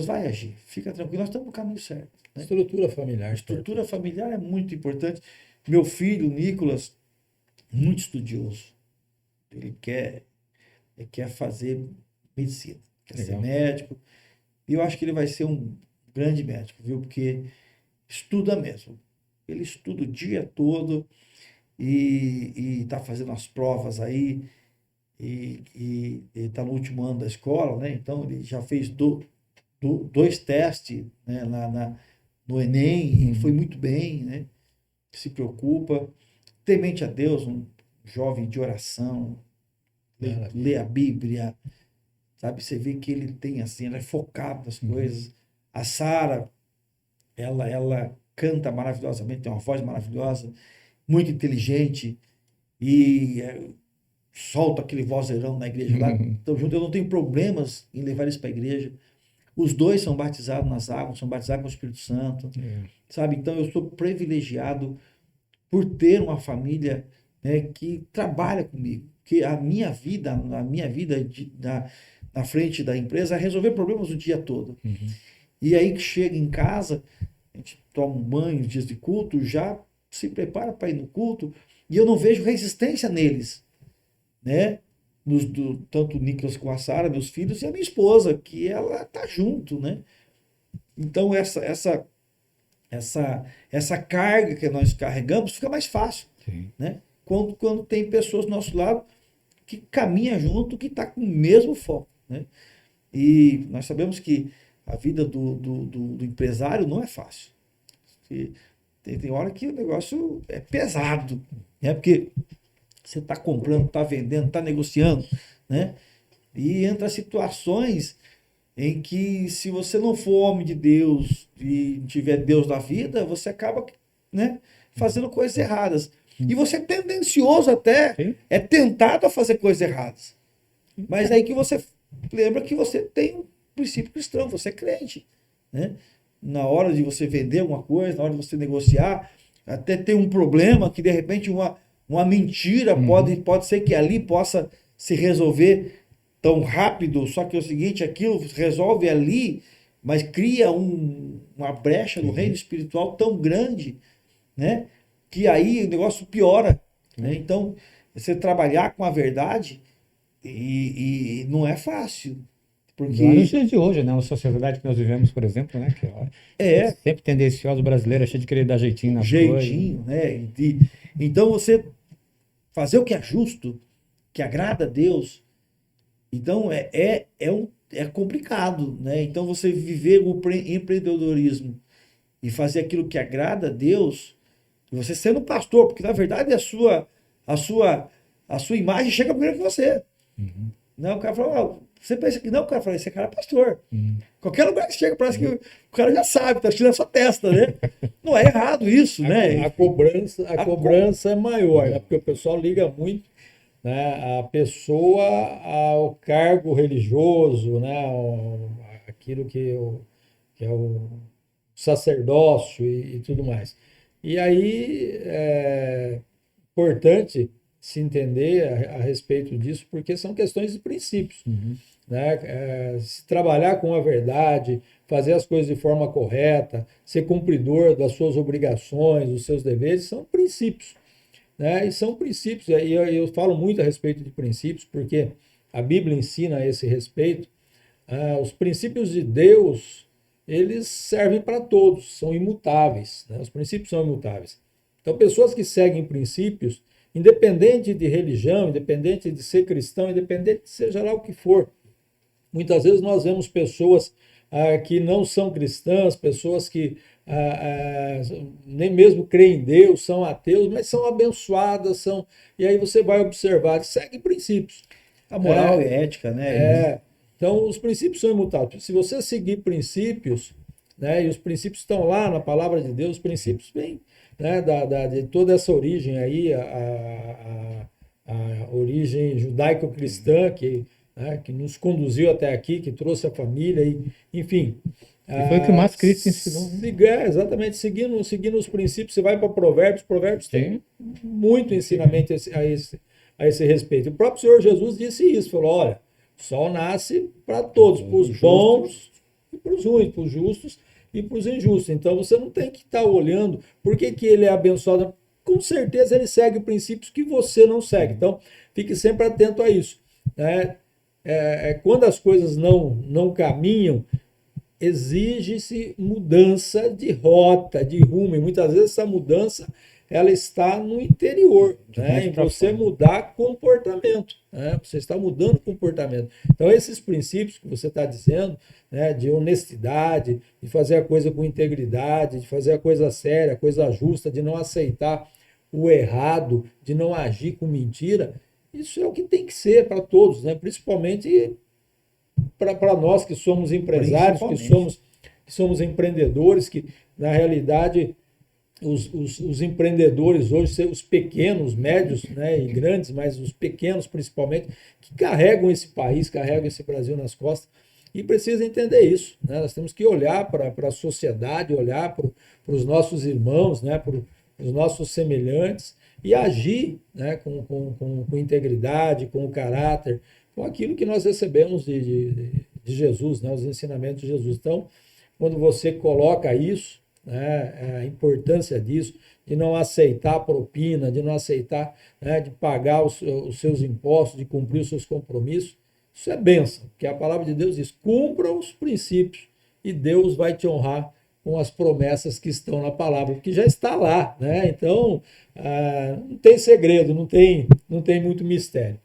vai agir, fica tranquilo, nós estamos no caminho certo, né? Estrutura familiar. A estrutura familiar é muito importante. Meu filho, Nicolas, muito estudioso, ele quer fazer medicina, quer ser Legal. médico, e eu acho que ele vai ser um grande médico, viu? Porque estuda mesmo. Ele estuda o dia todo e está fazendo as provas aí, e está no último ano da escola, né? Então ele já fez dois testes, né, no Enem, e foi muito bem, né? Se preocupa, temente a Deus, um jovem de oração, lê a Bíblia, sabe? Você vê que ele tem assim, ela é focada nas coisas. A Sara, ela canta maravilhosamente, tem uma voz maravilhosa, muito inteligente e solta aquele vozeirão na igreja lá. Então, junto, eu não tenho problemas em levar eles para a igreja. Os dois são batizados nas águas, são batizados com o Espírito Santo, sabe? Então, eu sou privilegiado por ter uma família, né, que trabalha comigo, que a minha vida na frente da empresa é resolver problemas o dia todo. E aí que chega em casa, a gente toma um banho, dias de culto, já se prepara para ir no culto, e eu não vejo resistência neles, né? Tanto o Nicolas com a Sara, meus filhos, e a minha esposa, que ela tá junto, né? Então essa carga que nós carregamos fica mais fácil, Sim. né? Quando tem pessoas do nosso lado que caminha junto, que está com o mesmo foco, né? E nós sabemos que a vida do empresário não é fácil. Tem hora que o negócio é pesado, né? Porque você está comprando, está vendendo, está negociando, né? E entra situações em que, se você não for homem de Deus e tiver Deus na vida, você acaba, né, fazendo coisas erradas. E você é tendencioso até, Sim. é tentado a fazer coisas erradas. Mas aí que você lembra que você tem um princípio cristão, você é crente, né? Na hora de você vender alguma coisa, na hora de você negociar, até tem um problema que de repente uma mentira pode ser que ali possa se resolver tão rápido, só que é o seguinte, aquilo resolve ali, mas cria uma brecha no reino espiritual tão grande, né? Que aí o negócio piora, né? Então, você trabalhar com a verdade e não é fácil, Lá nos porque dias de hoje, né? Na sociedade que nós vivemos, por exemplo, né? Que é sempre tendencioso brasileiro, cheio de querer dar jeitinho nas coisas. jeitinho, né? Então, você fazer o que é justo, que agrada a Deus, então é complicado, né? Então, você viver o empreendedorismo e fazer aquilo que agrada a Deus, e você sendo pastor, porque na verdade a sua imagem chega primeiro que você. Não, o cara fala, você pensa que não, o cara fala, esse cara é pastor. Qualquer lugar que chega, parece que o cara já sabe, tá assistindo a sua testa, né? Não é errado isso, né? A cobrança é maior, né? Porque o pessoal liga muito, né, a pessoa ao cargo religioso, né, aquilo que é o sacerdócio e tudo mais. E aí é importante se entender a respeito disso, porque são questões de princípios, né? Se trabalhar com a verdade, fazer as coisas de forma correta, ser cumpridor das suas obrigações, dos seus deveres, são princípios, né? E são princípios, e eu falo muito a respeito de princípios, porque a Bíblia ensina a esse respeito. Os princípios de Deus, eles servem para todos, são imutáveis, né? Os princípios são imutáveis. Então, pessoas que seguem princípios, independente de religião, independente de ser cristão, independente de seja lá o que for, muitas vezes nós vemos pessoas que não são cristãs, pessoas que nem mesmo creem em Deus, são ateus, mas são abençoadas, e aí você vai observar, seguem princípios. A moral e a ética, né? Então, os princípios são imutáveis. Se você seguir princípios, né, e os princípios estão lá na palavra de Deus, os princípios vêm, né, de toda essa origem aí, a origem judaico-cristã que nos conduziu até aqui, que trouxe a família, enfim. E foi o que mais Cristo ensinou, né? Exatamente, seguindo os princípios, você vai para Provérbios tem muito ensinamento a esse respeito. O próprio Senhor Jesus disse isso, falou, olha, o sol nasce para todos, para os bons e para os ruins, para os justos e para os injustos. Então você não tem que estar olhando por que ele é abençoado. Com certeza ele segue princípios que você não segue. Então fique sempre atento a isso, né? Quando as coisas não caminham, exige-se mudança de rota, de rumo, e muitas vezes essa mudança ela está no interior, né? Em você mudar comportamento, né? Você está mudando comportamento. Então esses princípios que você está dizendo, né, de honestidade, de fazer a coisa com integridade, de fazer a coisa séria, a coisa justa, de não aceitar o errado, de não agir com mentira, isso é o que tem que ser para todos, né? Principalmente para nós que somos empresários, que somos empreendedores, que na realidade os empreendedores hoje, os pequenos, médios, né, e grandes, mas os pequenos principalmente, que carregam esse país, carregam esse Brasil nas costas, e precisa entender isso, né? Nós temos que olhar para a sociedade, olhar para os nossos irmãos, né, para os nossos semelhantes, e agir, né, com integridade, com o caráter, com aquilo que nós recebemos de Jesus, né, os ensinamentos de Jesus. Então, quando você coloca isso, né, a importância disso, de não aceitar propina, de não aceitar, né, de pagar os seus impostos, de cumprir os seus compromissos, isso é bênção, porque a palavra de Deus diz, cumpra os princípios e Deus vai te honrar com as promessas que estão na palavra, porque já está lá, né? Então, não tem segredo, não tem muito mistério.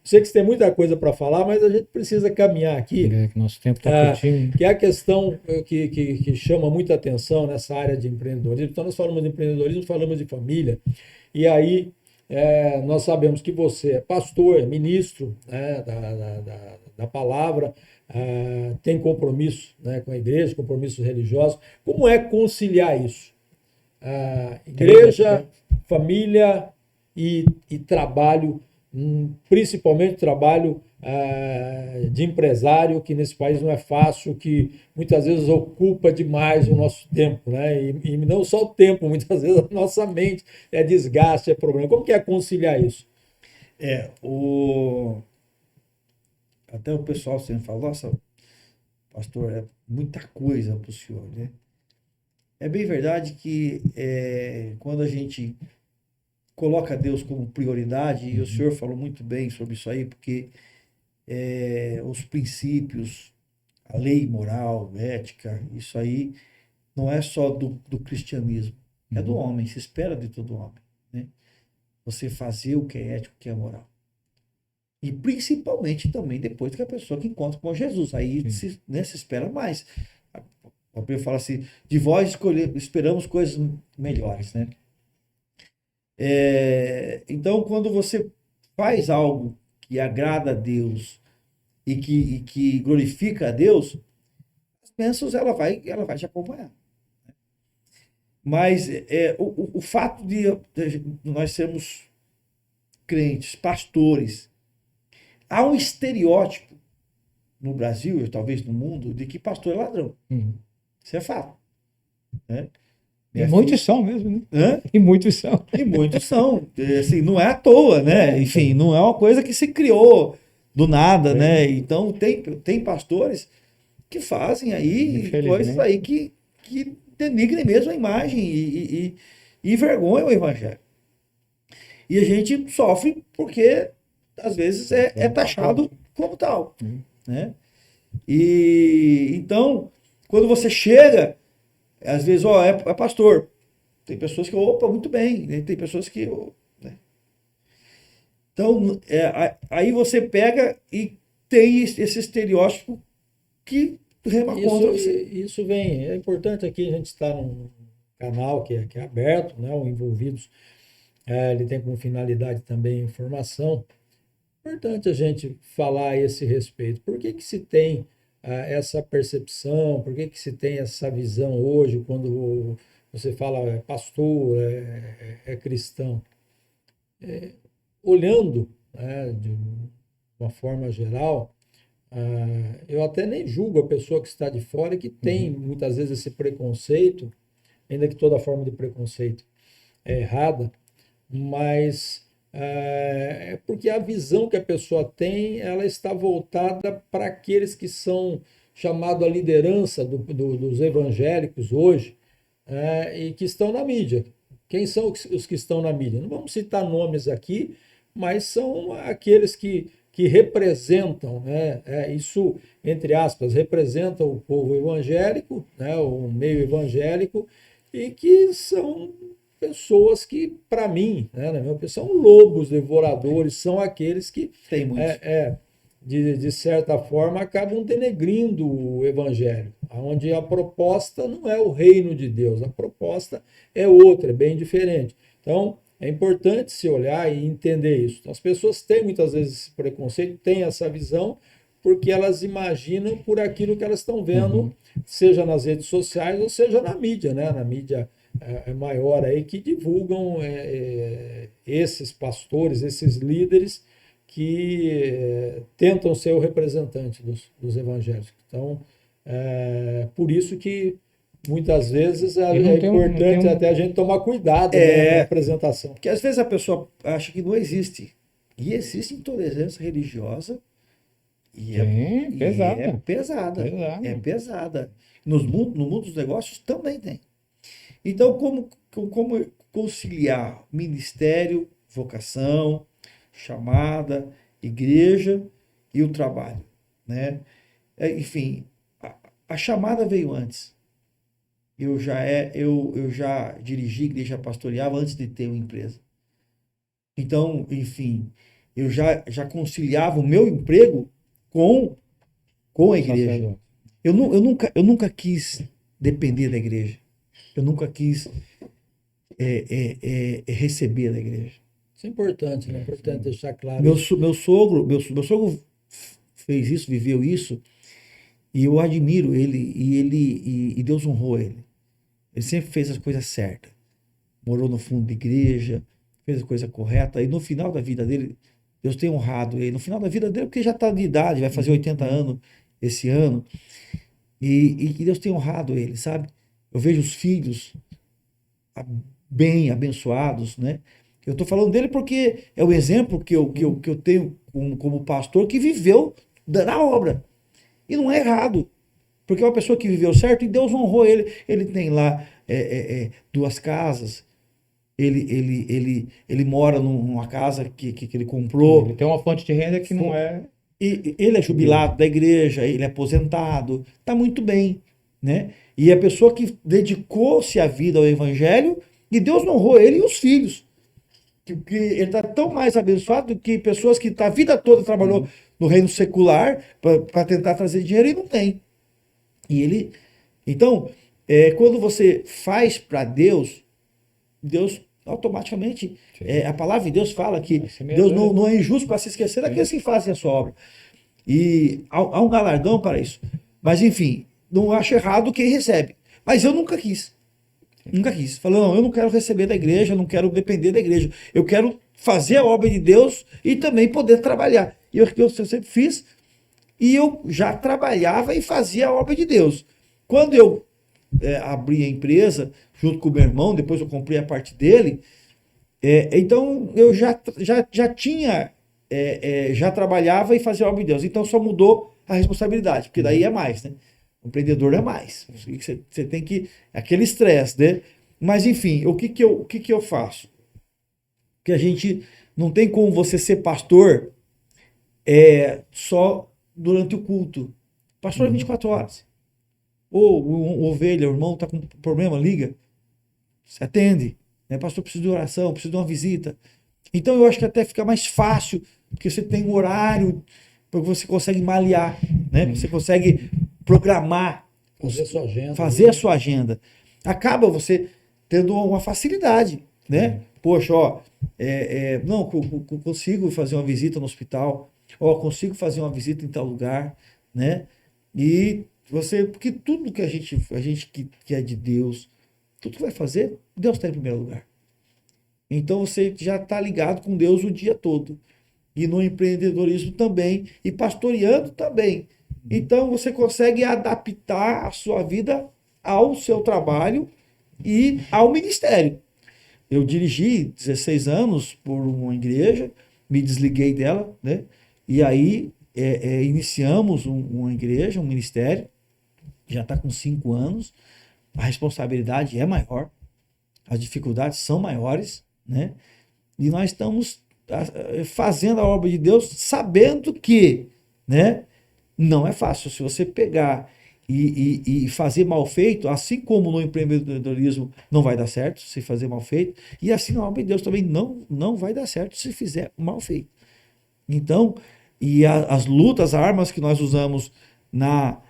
Sei que você tem muita coisa para falar, mas a gente precisa caminhar aqui. Que nosso tempo está curtinho. Que é a questão que chama muita atenção nessa área de empreendedorismo. Então, nós falamos de empreendedorismo, falamos de família, e aí nós sabemos que você é pastor, é ministro, né, da palavra, tem compromisso, né, com a igreja, compromissos religiosos. Como é conciliar isso? Igreja, família e trabalho, principalmente trabalho de empresário, que nesse país não é fácil, que muitas vezes ocupa demais o nosso tempo, né? E não só o tempo, muitas vezes a nossa mente é desgaste, é problema. Como que é conciliar isso? Até o pessoal sempre fala, nossa, pastor, é muita coisa para o senhor, né? É bem verdade que quando a gente coloca Deus como prioridade, e o senhor falou muito bem sobre isso aí, porque os princípios, a lei moral, ética, isso aí não é só do cristianismo, é do homem, se espera de todo homem, né? Você fazer o que é ético, o que é moral. E principalmente também depois que a pessoa que encontra com Jesus, aí se espera mais. A Bíblia fala assim, de vós esperamos coisas melhores, né? Então, quando você faz algo que agrada a Deus e que glorifica a Deus, as bênçãos ela vai te acompanhar. Mas o fato de nós sermos crentes, pastores, há um estereótipo no Brasil, e talvez no mundo, de que pastor é ladrão. Isso é fato, né? E muitos são mesmo, né? Hã? E muitos são. E muitos são. Assim, não é à toa, né? Enfim, não é uma coisa que se criou do nada, né? Então, tem pastores que fazem aí coisas aí que denigrem mesmo a imagem e envergonham o evangelho. E a gente sofre porque, às vezes, é taxado como tal, né? E então, quando você chega, às vezes, é pastor. Tem pessoas que, muito bem, né? Tem pessoas que... né? Então, aí você pega e tem esse estereótipo que rema contra você. Isso vem... É importante aqui, a gente está num canal que é aberto, né? O Envolvidos, ele tem como finalidade também informação. Importante a gente falar a esse respeito. Por que se tem essa percepção? Por que se tem essa visão hoje quando você fala pastor, cristão? Olhando, né, de uma forma geral, Eu até nem julgo a pessoa que está de fora e que tem muitas vezes esse preconceito, ainda que toda forma de preconceito é errada, mas é porque a visão que a pessoa tem, ela está voltada para aqueles que são chamados à liderança dos evangélicos hoje, e que estão na mídia. Quem são os que estão na mídia? Não vamos citar nomes aqui, mas são aqueles que representam, né, isso, entre aspas, representam o povo evangélico, né, o meio evangélico, e que são pessoas que, para mim, né, na minha opinião, são lobos devoradores, são aqueles que, Tem muitos. de certa forma, acabam denegrindo o evangelho, onde a proposta não é o reino de Deus, a proposta é outra, é bem diferente. Então, é importante se olhar e entender isso. Então, as pessoas têm muitas vezes esse preconceito, têm essa visão, porque elas imaginam por aquilo que elas estão vendo, seja nas redes sociais ou seja na mídia, né? Na mídia maior aí, que divulgam esses pastores, esses líderes que tentam ser o representante dos evangélicos. Então, por isso que muitas vezes é importante até a gente tomar cuidado, né, na apresentação. Porque às vezes a pessoa acha que não existe. E existe intolerância religiosa e pesada. é pesada. Pesada. É pesada. No mundo dos negócios também tem. Então, como conciliar ministério, vocação, chamada, igreja e o trabalho, né? Enfim, a chamada veio antes. Eu já dirigi igreja pastoreava antes de ter uma empresa. Então, enfim, eu já conciliava o meu emprego com a igreja. Eu nunca quis depender da igreja. Eu nunca quis receber da igreja. Isso é importante, né? É importante deixar claro. Meu sogro fez isso, viveu isso, e eu admiro ele, e Deus honrou ele. Ele sempre fez as coisas certas. Morou no fundo da igreja, fez a coisa correta, e no final da vida dele, Deus tem honrado ele. No final da vida dele, porque já está de idade, vai fazer 80 anos esse ano, e Deus tem honrado ele, sabe? Eu vejo os filhos bem abençoados, né? Eu estou falando dele porque é o exemplo que eu tenho como pastor que viveu na obra. E não é errado, porque é uma pessoa que viveu certo e Deus honrou ele. Ele tem lá 2 casas, ele mora numa casa que ele comprou. Ele tem uma fonte de renda que não é... E ele é jubilado da igreja, ele é aposentado, está muito bem, né? E é a pessoa que dedicou-se a vida ao evangelho e Deus honrou ele e os filhos. Que ele está tão mais abençoado do que pessoas que a vida toda trabalhou no reino secular para tentar trazer dinheiro e não tem. Então, quando você faz para Deus, Deus automaticamente, a palavra de Deus fala que Deus não é injusto para se esquecer daqueles que fazem a sua obra. E há um galardão para isso. Mas, enfim, não acho errado quem recebe. Mas eu nunca quis. Nunca quis. Falei, não, eu não quero receber da igreja, eu não quero depender da igreja. Eu quero fazer a obra de Deus e também poder trabalhar. E eu sempre fiz. E eu já trabalhava e fazia a obra de Deus. Quando eu abri a empresa, junto com o meu irmão, depois eu comprei a parte dele, então eu já tinha, já trabalhava e fazia a obra de Deus. Então só mudou a responsabilidade, porque daí é mais, né? O empreendedor é mais. Você tem que... Aquele estresse, né? Mas, enfim, o que eu faço? Que a gente... Não tem como você ser pastor só durante o culto. Pastor é 24 horas. Ou o ovelha, o irmão está com problema, liga. Você atende. Né? Pastor, preciso de oração, preciso de uma visita. Então, eu acho que até fica mais fácil, porque você tem um horário, porque você consegue malear, né? Você consegue programar, fazer a sua agenda. Acaba você tendo uma facilidade, né? Poxa, não, consigo fazer uma visita no hospital, consigo fazer uma visita em tal lugar, né? E porque tudo que a gente que é de Deus, tudo que vai fazer, Deus está em primeiro lugar. Então você já está ligado com Deus o dia todo. e no empreendedorismo também, e pastoreando também. Então você consegue adaptar a sua vida ao seu trabalho e ao ministério. Eu dirigi 16 anos por uma igreja, me desliguei dela, né? E aí iniciamos uma igreja, um ministério, já está com 5 anos, a responsabilidade é maior, as dificuldades são maiores, né? E nós estamos fazendo a obra de Deus sabendo que, né, não é fácil. Se você pegar e fazer mal feito, assim como no empreendedorismo não vai dar certo se fazer mal feito, e assim na obra de Deus também não vai dar certo se fizer mal feito. Então, as lutas, as armas que nós usamos na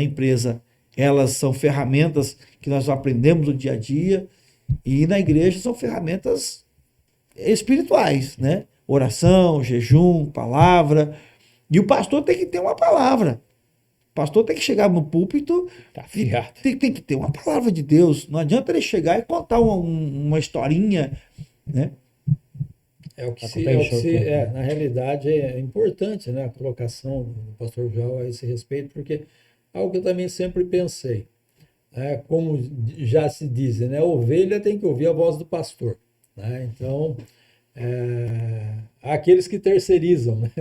empresa, elas são ferramentas que nós aprendemos no dia a dia, e na igreja são ferramentas espirituais, né? Oração, jejum, palavra. E o pastor tem que ter uma palavra. O pastor tem que chegar no púlpito e tem que ter uma palavra de Deus. Não adianta ele chegar e contar uma historinha, né? Na realidade é importante, né, a colocação do pastor João a esse respeito, porque é algo que eu também sempre pensei. Como já se diz, né, a ovelha tem que ouvir a voz do pastor, né? Então, há aqueles que terceirizam, né?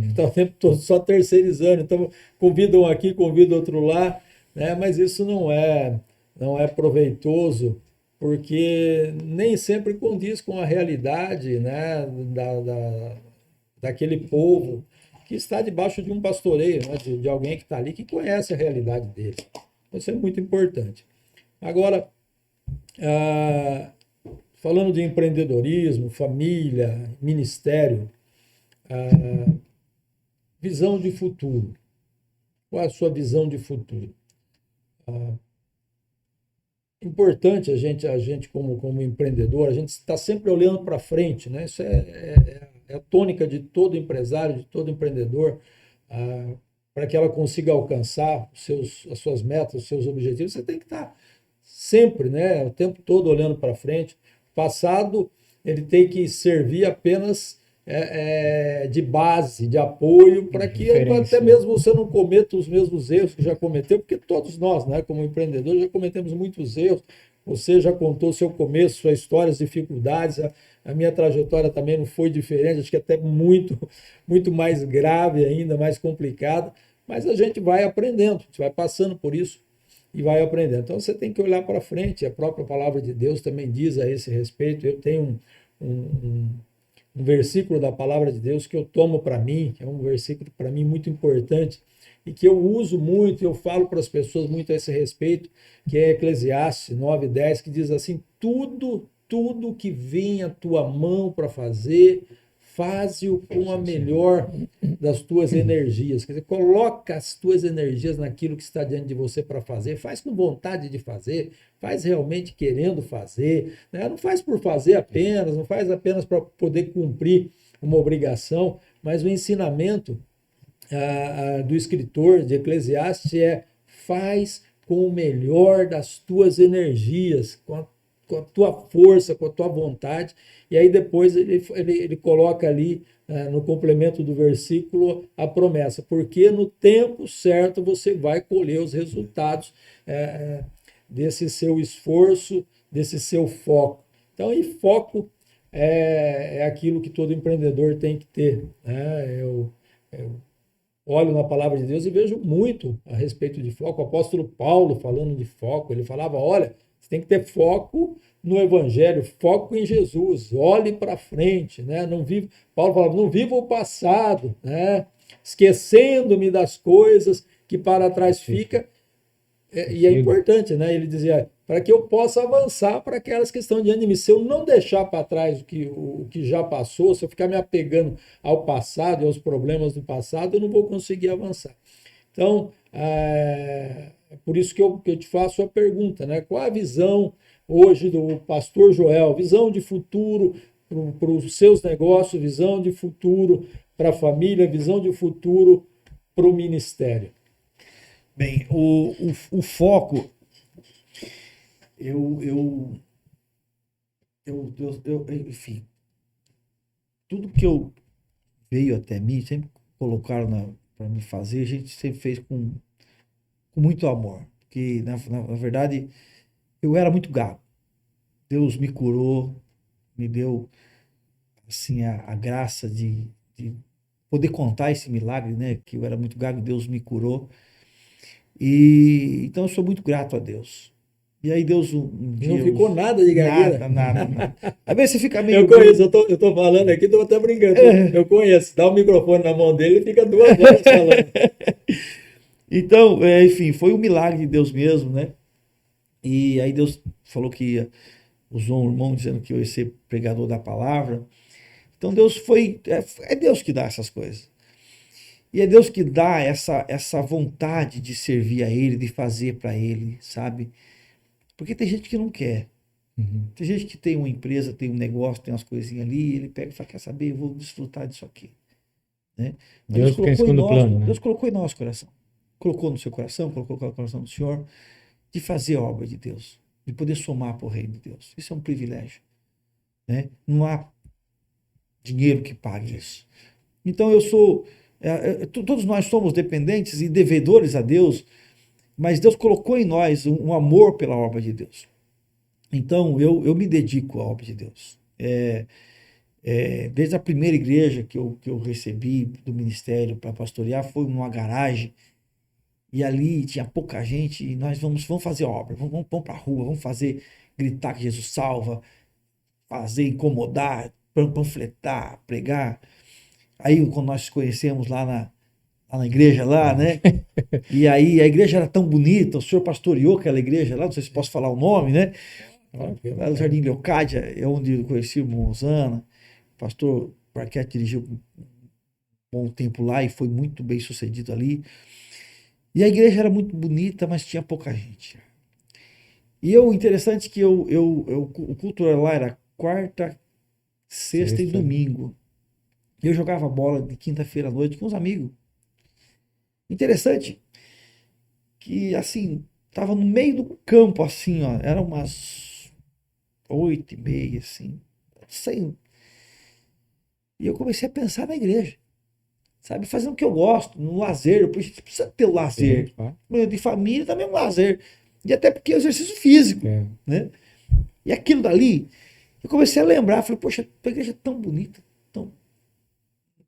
Estão o tempo todo só terceirizando, então convidam aqui, convidam outro lá, né? Mas isso não é proveitoso, porque nem sempre condiz com a realidade, né, daquele povo que está debaixo de um pastoreio, né, de alguém que está ali que conhece a realidade dele. Isso é muito importante. Agora, falando de empreendedorismo, família, ministério, visão de futuro. Qual é a sua visão de futuro? Importante a gente como empreendedor, a gente está sempre olhando para frente, né? Isso é a tônica de todo empresário, de todo empreendedor, para que ela consiga alcançar as suas metas, os seus objetivos. Você tem que estar sempre, né, o tempo todo olhando para frente. O passado ele tem que servir apenas de base, de apoio, para que até mesmo você não cometa os mesmos erros que já cometeu, porque todos nós, né, como empreendedores, já cometemos muitos erros. Você já contou o seu começo, sua história, as dificuldades. A minha trajetória também não foi diferente, acho que até muito, muito mais grave ainda, mais complicada, mas a gente vai aprendendo, a gente vai passando por isso e vai aprendendo. Então você tem que olhar para frente, a própria palavra de Deus também diz a esse respeito. Eu tenho um versículo da palavra de Deus que eu tomo para mim, que é um versículo para mim muito importante e que eu uso muito, eu falo para as pessoas muito a esse respeito, que é Eclesiastes 9:10, que diz assim: tudo que vem à tua mão para fazer, faze-o com a melhor das tuas energias. Quer dizer, coloca as tuas energias naquilo que está diante de você para fazer, faz com vontade de fazer, faz realmente querendo fazer, né? Não faz por fazer apenas, não faz apenas para poder cumprir uma obrigação, mas o ensinamento do escritor de Eclesiastes faz com o melhor das tuas energias, com a tua força, com a tua vontade. E aí depois ele coloca ali, no complemento do versículo, a promessa, porque no tempo certo você vai colher os resultados desse seu esforço, desse seu foco. Então, e foco é aquilo que todo empreendedor tem que ter, né? Eu olho na palavra de Deus e vejo muito a respeito de foco. O apóstolo Paulo falando de foco, ele falava: olha, você tem que ter foco no Evangelho, foco em Jesus, olhe para frente, né? Paulo falava: não viva o passado, né? Esquecendo-me das coisas que para trás fica. E é importante, né? Ele dizia: para que eu possa avançar para aquelas que estão diante de mim. Se eu não deixar para trás o que já passou, se eu ficar me apegando ao passado e aos problemas do passado, eu não vou conseguir avançar. Então, é por isso que eu te faço a pergunta, né? Qual a visão hoje do pastor Joel? Visão de futuro para os seus negócios, visão de futuro para a família, visão de futuro para o ministério. Bem, o foco, enfim, tudo que eu veio até mim, sempre colocaram para me fazer, a gente sempre fez com muito amor. Porque, na verdade, eu era muito gago. Deus me curou, me deu assim a graça de poder contar esse milagre, né? Que eu era muito gago, Deus me curou. E então eu sou muito grato a Deus. E aí Deus um Não dia ficou nada de gagueira. nada. Às vezes você fica meio Eu conheço, eu tô falando aqui, tô até brincando. Eu conheço, dá o microfone na mão dele e fica 2 horas falando. Então, enfim, foi um milagre de Deus mesmo, né? E aí Deus falou que usou um irmão dizendo que eu ia ser pregador da palavra. Então Deus é Deus que dá essas coisas. E é Deus que dá essa vontade de servir a Ele, de fazer para Ele, sabe? Porque tem gente que não quer. Uhum. Tem gente que tem uma empresa, tem um negócio, tem umas coisinhas ali, e ele pega e fala, quer saber, eu vou desfrutar disso aqui. Né? Mas Deus fica em segundo plano, né? Deus colocou em nosso coração. Colocou no seu coração, colocou no coração do Senhor, de fazer a obra de Deus, de poder somar para o reino de Deus. Isso é um privilégio. Né? Não há dinheiro que pague isso. Então todos nós somos dependentes e devedores a Deus, mas Deus colocou em nós um amor pela obra de Deus. Então eu me dedico à obra de Deus. Desde a primeira igreja que eu recebi do ministério para pastorear, foi numa garagem, e ali tinha pouca gente, e nós vamos fazer obra, vamos para a rua, vamos fazer, gritar que Jesus salva, fazer, incomodar, panfletar, pregar. Aí quando nós nos conhecemos lá na igreja lá, né? E aí a igreja era tão bonita, o senhor pastoreou aquela igreja lá, não sei se posso falar o nome, né? Lá no Jardim Leocádia, é onde eu conheci o irmão Osana. O pastor Marquete dirigiu um bom tempo lá e foi muito bem sucedido ali. E a igreja era muito bonita, mas tinha pouca gente. E o interessante é que o culto lá era quarta, sexta e domingo. Eu jogava bola de quinta-feira à noite com os amigos. Interessante que, assim, tava no meio do campo, assim, ó, era umas 8h30, assim, sem. E eu comecei a pensar na igreja, sabe, fazendo o que eu gosto, no lazer. Eu precisa ter o lazer. Sim, de família também é um lazer. E até porque é um exercício físico, né? E aquilo dali, eu comecei a lembrar, falei, poxa, a igreja é tão bonita, tão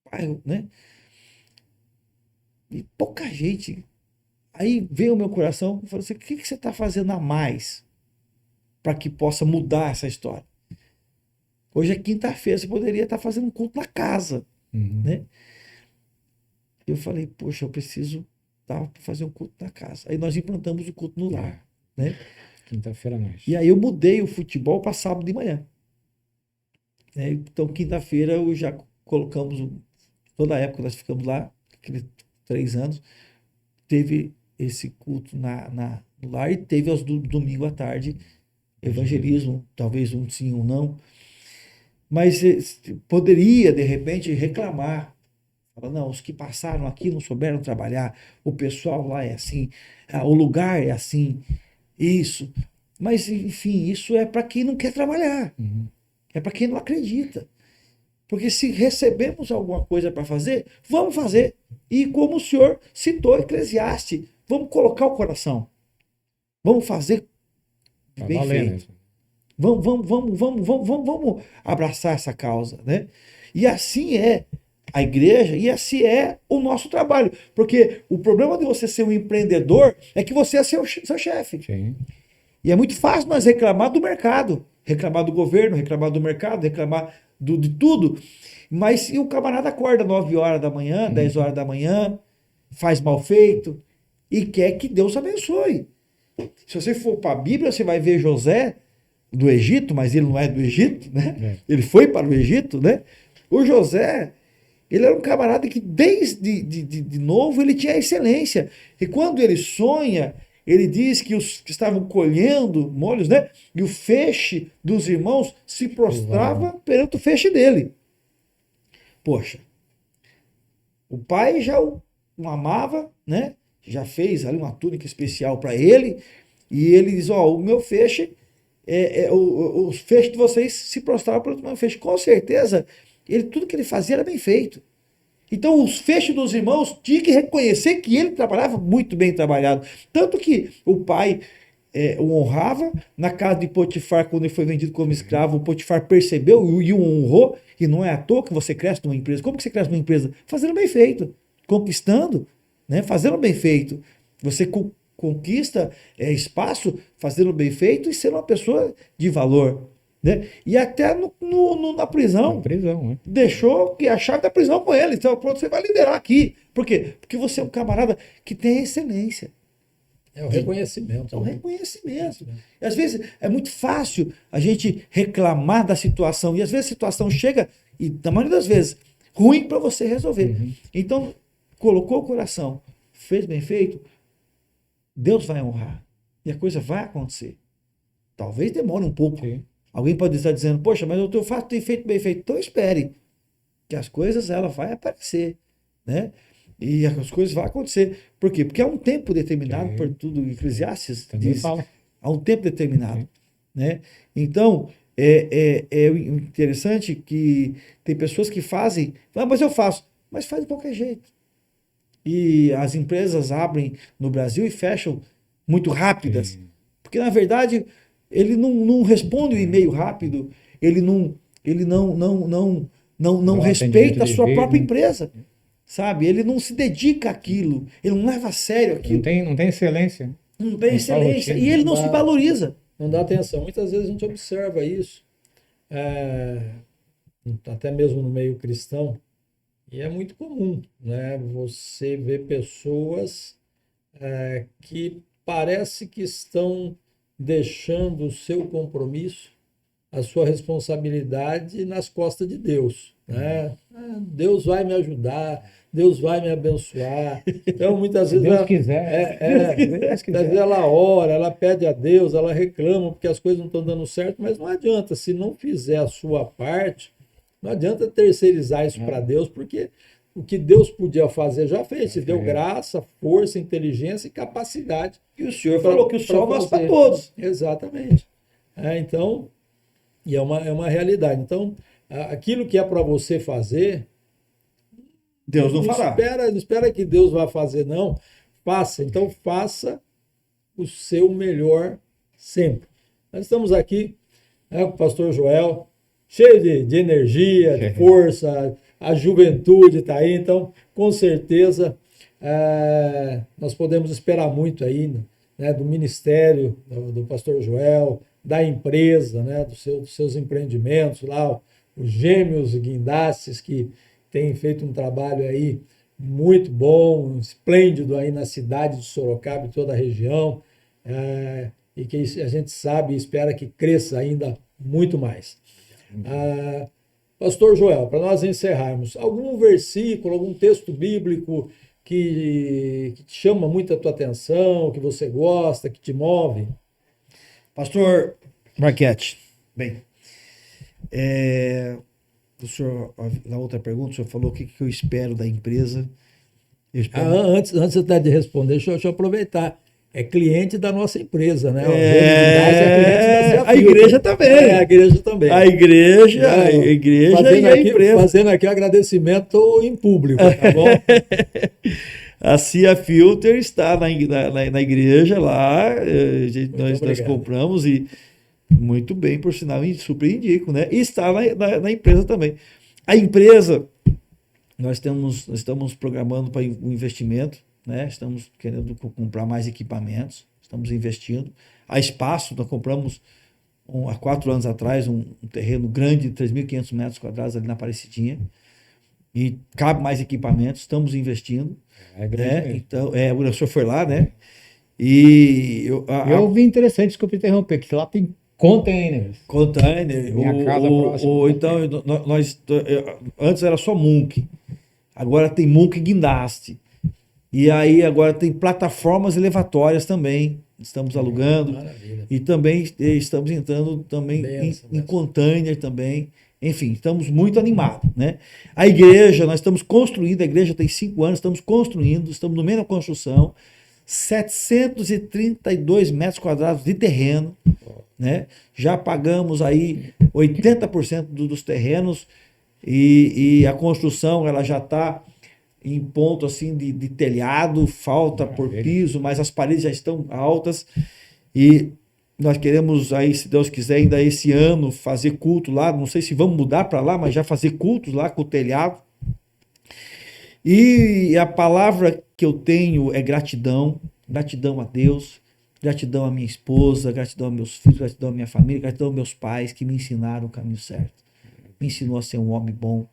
bairro, né? E pouca gente. Aí veio o meu coração e falou assim, o que você está fazendo a mais para que possa mudar essa história? Hoje é quinta-feira, você poderia estar fazendo um culto na casa, né? Eu falei, poxa, eu preciso fazer um culto na casa. Aí nós implantamos o culto no lar, né? Quinta-feira à noite. E aí eu mudei o futebol para sábado de manhã. Então, quinta-feira eu já colocamos, toda a época que nós ficamos lá, aqueles 3 anos, teve esse culto no lar, e teve aos domingo à tarde evangelismo, talvez um sim ou não. Mas poderia, de repente, reclamar. Fala, não, os que passaram aqui não souberam trabalhar, o pessoal lá é assim, o lugar é assim, isso. Mas, enfim, isso é para quem não quer trabalhar. É para quem não acredita. Porque se recebemos alguma coisa para fazer, vamos fazer. E como o senhor citou Eclesiastes, vamos colocar o coração. Vamos fazer bem feito. Vamos abraçar essa causa, né? E assim é a igreja, e assim é o nosso trabalho. Porque o problema de você ser um empreendedor é que você é seu chefe. Sim. E é muito fácil nós reclamar do mercado, reclamar do governo, reclamar do mercado, reclamar de tudo. Mas se o camarada acorda 9 horas da manhã, 10 horas da manhã, faz mal feito e quer que Deus abençoe. Se você for para a Bíblia, você vai ver José do Egito, mas ele não é do Egito, né? Ele foi para o Egito, né? O José, ele era um camarada que desde de novo ele tinha excelência. E quando ele sonha, ele diz que os que estavam colhendo molhos, né? E o feixe dos irmãos se prostrava perante o feixe dele. Poxa, o pai já o amava, né? Já fez ali uma túnica especial para ele, e ele diz, o meu feixe, os feixes de vocês se prostravam perante o meu feixe. Com certeza, tudo que ele fazia era bem feito. Então, os fechos dos irmãos tinham que reconhecer que ele trabalhava muito bem trabalhado. Tanto que o pai o honrava na casa de Potifar, quando ele foi vendido como escravo. O Potifar percebeu e o honrou. E não é à toa que você cresce numa empresa. Como que você cresce numa empresa? Fazendo bem feito, conquistando, né? Fazendo bem feito. Você conquista espaço fazendo bem feito e sendo uma pessoa de valor. Né? E até na prisão. Na prisão, né? Deixou a chave da prisão com ele. Então, pronto, você vai liderar aqui. Por quê? Porque você é um camarada que tem excelência. É o reconhecimento. É o reconhecimento. E às vezes é muito fácil a gente reclamar da situação. E às vezes a situação chega, e na maioria das vezes, ruim para você resolver. Então, colocou o coração, fez bem feito, Deus vai honrar. E a coisa vai acontecer. Talvez demore um pouco. Sim. Alguém pode estar dizendo, poxa, mas eu faço tem feito bem feito. Então espere, que as coisas ela vai aparecer, né? E as coisas vão acontecer. Por quê? Porque há um tempo determinado, por tudo, Eclesiastes Também diz, fala. há um tempo determinado, né? Então, é interessante que tem pessoas que fazem, mas eu faço, mas faz de qualquer jeito. E as empresas abrem no Brasil e fecham muito rápidas, porque na verdade ele não responde o e-mail rápido, ele não respeita a sua própria empresa, sabe? Ele não se dedica àquilo, ele não leva a sério aquilo. Não tem excelência. Não tem excelência. E ele não se valoriza. Não dá atenção. Muitas vezes a gente observa isso, até mesmo no meio cristão, e é muito comum, né? Você vê pessoas que parece que estão deixando o seu compromisso, a sua responsabilidade nas costas de Deus, né? Deus vai me ajudar, Deus vai me abençoar. Então, muitas vezes Deus quiser. às vezes ela ora, ela pede a Deus, ela reclama porque as coisas não estão dando certo, mas não adianta, se não fizer a sua parte, não adianta terceirizar isso para Deus, porque o que Deus podia fazer já fez, te deu graça, força, inteligência e capacidade. E o Senhor falou que o sol nasce para todos. Exatamente. Então, e é uma realidade. Então, aquilo que é para você fazer, Deus não fará. Não espera que Deus vá fazer, não. Faça. Então, faça o seu melhor sempre. Nós estamos aqui com o pastor Joel, cheio de energia, de força, a juventude está aí. Então, com certeza, nós podemos esperar muito aí, né, do ministério do pastor Joel, da empresa, né, dos seus empreendimentos lá, os Gêmeos Guindastes, que têm feito um trabalho aí muito bom, esplêndido aí na cidade de Sorocaba e toda a região, e que a gente sabe e espera que cresça ainda muito mais. Pastor Joel, para nós encerrarmos, algum versículo, algum texto bíblico que te chama muito a tua atenção, que você gosta, que te move? Pastor Marquete, bem, o senhor, na outra pergunta, o senhor falou o que eu espero da empresa. Antes até de responder, deixa eu aproveitar. É cliente da nossa empresa, né? A igreja também. A igreja também. A igreja e a empresa. Fazendo aqui o agradecimento em público, tá bom? A CIA Filter está na igreja lá, nós compramos e muito bem, por sinal, super indico, né? E está na empresa também. A empresa, nós estamos programando para um investimento, né? Estamos querendo comprar mais equipamentos, estamos investindo. Há espaço, nós compramos há 4 anos atrás um terreno grande de 3.500 metros quadrados ali na Aparecidinha, e cabe mais equipamentos, estamos investindo. Né? Então, o senhor foi lá, né? E eu vi interessante, desculpa interromper, que lá tem containers. Minha casa próxima. Então, antes era só Munk, agora tem Munk Guindaste. E aí agora tem plataformas elevatórias também, estamos alugando. Maravilha. E também estamos entrando também em container também. Enfim, estamos muito animados, né? A igreja, nós estamos construindo, a igreja tem 5 anos, estamos construindo, estamos no meio da construção, 732 metros quadrados de terreno, né? Já pagamos aí 80% dos terrenos, e a construção ela já está em ponto assim de telhado, falta por piso, mas as paredes já estão altas e nós queremos aí, se Deus quiser, ainda esse ano fazer culto lá, não sei se vamos mudar para lá, mas já fazer cultos lá com o telhado. E a palavra que eu tenho é gratidão, gratidão a Deus, gratidão à minha esposa, gratidão aos meus filhos, gratidão à minha família, gratidão aos meus pais que me ensinaram o caminho certo. Me ensinou a ser um homem bom,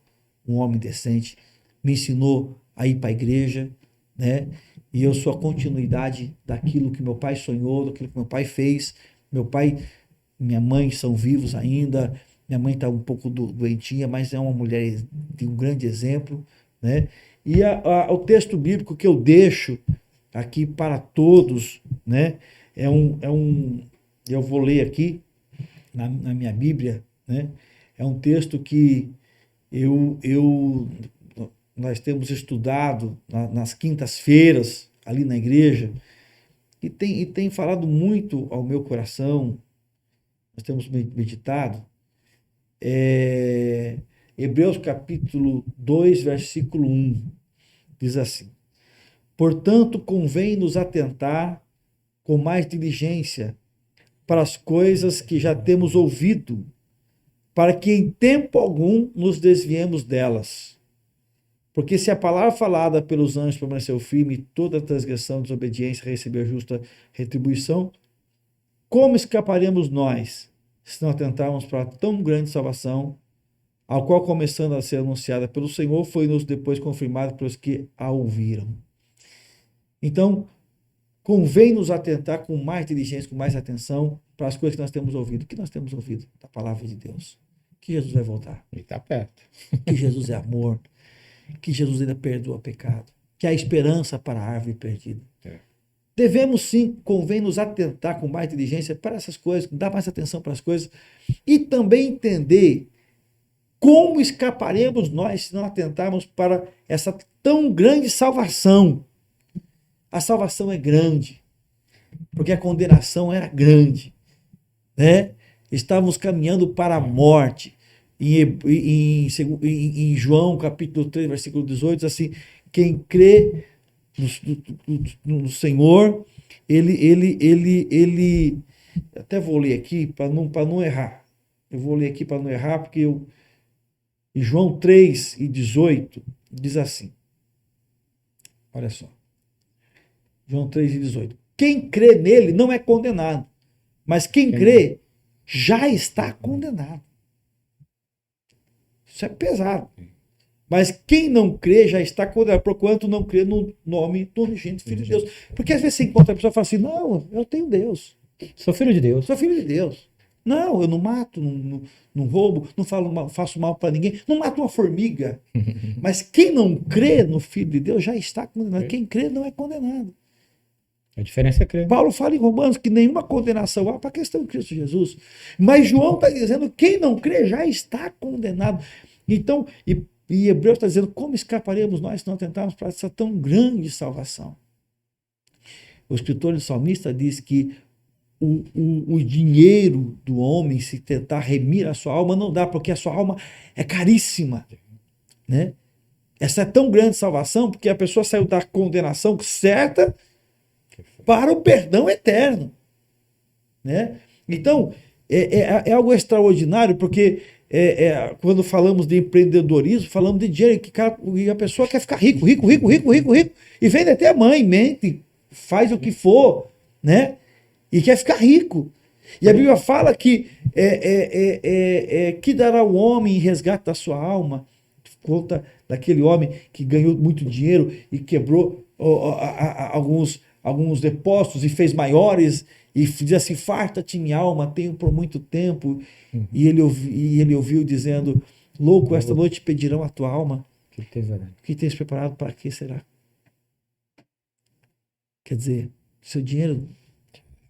um homem decente, me ensinou a ir para a igreja, né? E eu sou a continuidade daquilo que meu pai sonhou, daquilo que meu pai fez. Meu pai e minha mãe são vivos ainda, minha mãe está um pouco doentinha, mas é uma mulher de um grande exemplo, né? E o texto bíblico que eu deixo aqui para todos, né? Eu vou ler aqui na minha Bíblia, né? É um texto que nós temos estudado nas quintas-feiras ali na igreja e tem falado muito ao meu coração. Nós temos meditado. Hebreus capítulo 2, versículo 1, diz assim: portanto, convém nos atentar com mais diligência para as coisas que já temos ouvido, para que em tempo algum nos desviemos delas. Porque se a palavra falada pelos anjos permaneceu firme, e toda transgressão, desobediência recebeu justa retribuição, como escaparemos nós, se não atentarmos para tão grande salvação, ao qual, começando a ser anunciada pelo Senhor, foi-nos depois confirmada pelos que a ouviram. Então, convém nos atentar com mais diligência, com mais atenção para as coisas que nós temos ouvido. O que nós temos ouvido? Da palavra de Deus. Que Jesus vai voltar. Ele está perto. Que Jesus é amor. Que Jesus ainda perdoa pecado. Que há esperança para a árvore perdida. Devemos sim, convém nos atentar com mais diligência para essas coisas, dar mais atenção para as coisas e também entender como escaparemos nós se não atentarmos para essa tão grande salvação. A salvação é grande, porque a condenação era grande, né? Estávamos caminhando para a morte. Em João capítulo 3, versículo 18, diz assim: quem crê no Senhor, ele até vou ler aqui para não errar. Eu vou ler aqui para não errar, porque em João 3:18 diz assim: olha só. João 3:18. Quem crê nele não é condenado, mas quem crê já está condenado. Isso é pesado. Mas quem não crê já está condenado, porquanto não crê no nome do unigênito Filho de Deus. Porque às vezes você encontra a pessoa e fala assim: não, eu tenho Deus. Sou filho de Deus. Sou filho de Deus. Não, eu não mato, não roubo, não faço mal para ninguém, não mato uma formiga. Mas quem não crê no Filho de Deus já está condenado. Quem crê não é condenado. A diferença é crer. Paulo fala em Romanos que nenhuma condenação há para a questão de Cristo Jesus. Mas João está dizendo que quem não crê já está condenado. Então, e Hebreus está dizendo: como escaparemos nós se não tentarmos para essa tão grande salvação? O escritor e salmista diz que o dinheiro do homem, se tentar remir a sua alma, não dá, porque a sua alma é caríssima, né? Essa é tão grande salvação porque a pessoa saiu da condenação certa para o perdão eterno, né? Então, é algo extraordinário, porque quando falamos de empreendedorismo, falamos de dinheiro, e a pessoa quer ficar rico, e vende até a mãe, mente, faz o que for, né? E quer ficar rico. E a Bíblia fala que que dará o homem em resgate da sua alma. Conta daquele homem que ganhou muito dinheiro e quebrou alguns depósitos e fez maiores, e diz assim: farta-te minha alma, tenho por muito tempo. E ele ouviu dizendo: louco, esta noite pedirão a tua alma. Que tens preparado para que será? Quer dizer, seu dinheiro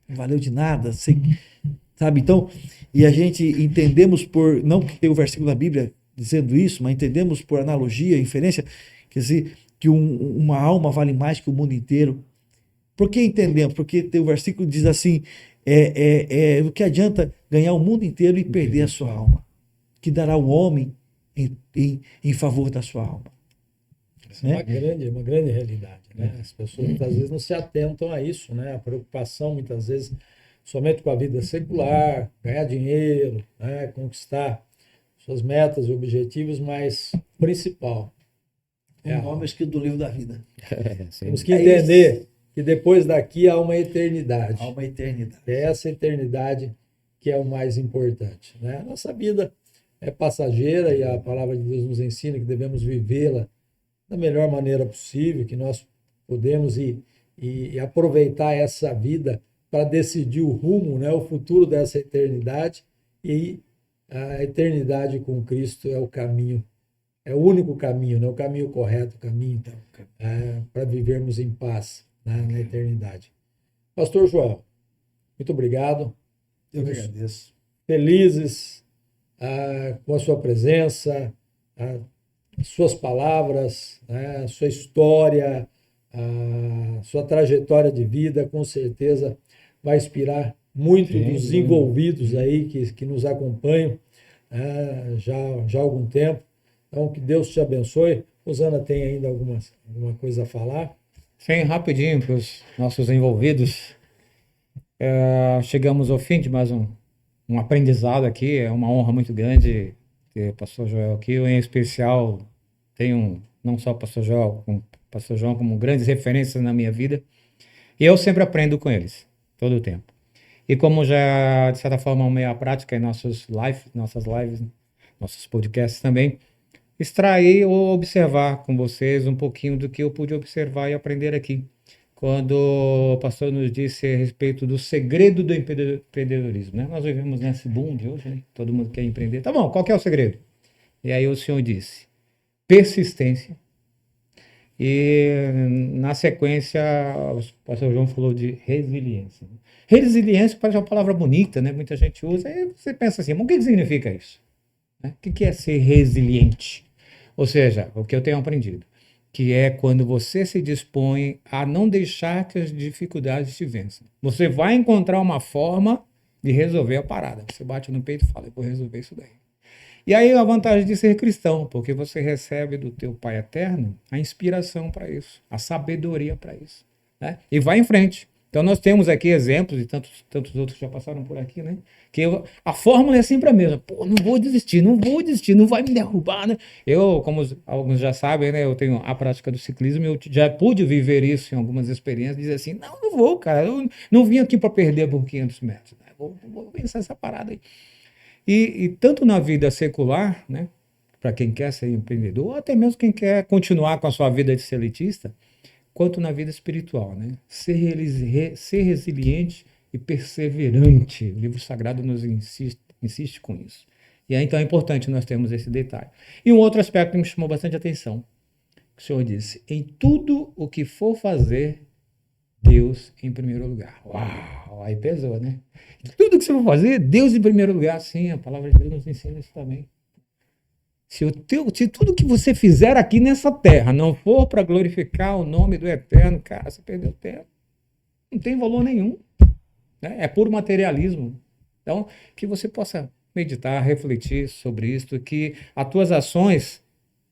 não valeu de nada, sabe? Então, e a gente entendemos não que tem o versículo da Bíblia dizendo isso, mas entendemos por analogia, inferência, quer dizer, que uma alma vale mais que o mundo inteiro. Por que entendemos? Porque tem o versículo que diz assim: o que adianta ganhar o mundo inteiro e perder a sua alma? Que dará o homem em favor da sua alma. Isso é uma grande realidade, né? As pessoas muitas vezes não se atentam a isso, né? A preocupação muitas vezes somente com a vida secular, ganhar dinheiro, né? Conquistar suas metas e objetivos, mas o principal O nome escrito do livro da vida. temos que entender que depois daqui há uma eternidade. Há uma eternidade. É essa eternidade que é o mais importante, né? A nossa vida é passageira e a palavra de Deus nos ensina que devemos vivê-la da melhor maneira possível, que nós podemos e aproveitar essa vida para decidir o rumo, né, o futuro dessa eternidade, e a eternidade com Cristo é o caminho, é o único caminho, né, o caminho correto, o caminho para vivermos em paz, né, na eternidade. Pastor Joel, muito obrigado. Eu que agradeço. Felizes com a sua presença, suas palavras, né, a sua história, a sua trajetória de vida, com certeza vai inspirar muito dos envolvidos aí que nos acompanham, né, já há algum tempo. Então, que Deus te abençoe. Rosana tem ainda alguma coisa a falar? Sim, rapidinho para os nossos envolvidos. Chegamos ao fim de mais um aprendizado aqui. É uma honra muito grande ter o pastor Joel aqui. Eu, em especial, tenho não só o pastor Joel, como o pastor João como grandes referências na minha vida. E eu sempre aprendo com eles, todo o tempo. E como já, de certa forma, meio prática em nossas lives, nossos podcasts também, extrair ou observar com vocês um pouquinho do que eu pude observar e aprender aqui. Quando o pastor nos disse a respeito do segredo do empreendedorismo, né? Nós vivemos nesse boom de hoje, né? Todo mundo quer empreender. Tá bom, qual que é o segredo? E aí o senhor disse, persistência. E na sequência, o pastor João falou de resiliência. Resiliência parece uma palavra bonita, né? Muita gente usa. Aí você pensa assim, mas o que significa isso? O que é ser resiliente? Ou seja, o que eu tenho aprendido, que é quando você se dispõe a não deixar que as dificuldades te vençam. Você vai encontrar uma forma de resolver a parada. Você bate no peito e fala, eu vou resolver isso daí. E aí a vantagem de ser cristão, porque você recebe do teu Pai Eterno a inspiração para isso, a sabedoria para isso, né? E vai em frente. Então nós temos aqui exemplos, e tantos outros que já passaram por aqui, né? Que a fórmula é sempre a mesma. Pô, não vou desistir, não vai me derrubar, né? Eu, como alguns já sabem, né? Eu tenho a prática do ciclismo, eu já pude viver isso em algumas experiências, dizer assim, não vou, cara, eu não vim aqui para perder por 500 metros, né? Vou pensar essa parada aí. E tanto na vida secular, né? Para quem quer ser empreendedor, ou até mesmo quem quer continuar com a sua vida de seletista, quanto na vida espiritual, né? Ser resiliente e perseverante. O livro sagrado nos insiste com isso. E aí, então é importante nós termos esse detalhe. E um outro aspecto que me chamou bastante atenção, o senhor disse, em tudo o que for fazer, Deus em primeiro lugar. Uau, aí pesou, né? Tudo que você for fazer, Deus em primeiro lugar. Sim, a palavra de Deus nos ensina isso também. Se tudo que você fizer aqui nessa terra não for para glorificar o nome do Eterno, cara, você perdeu tempo. Não tem valor nenhum. Né? É puro materialismo. Então, que você possa meditar, refletir sobre isso, que as tuas ações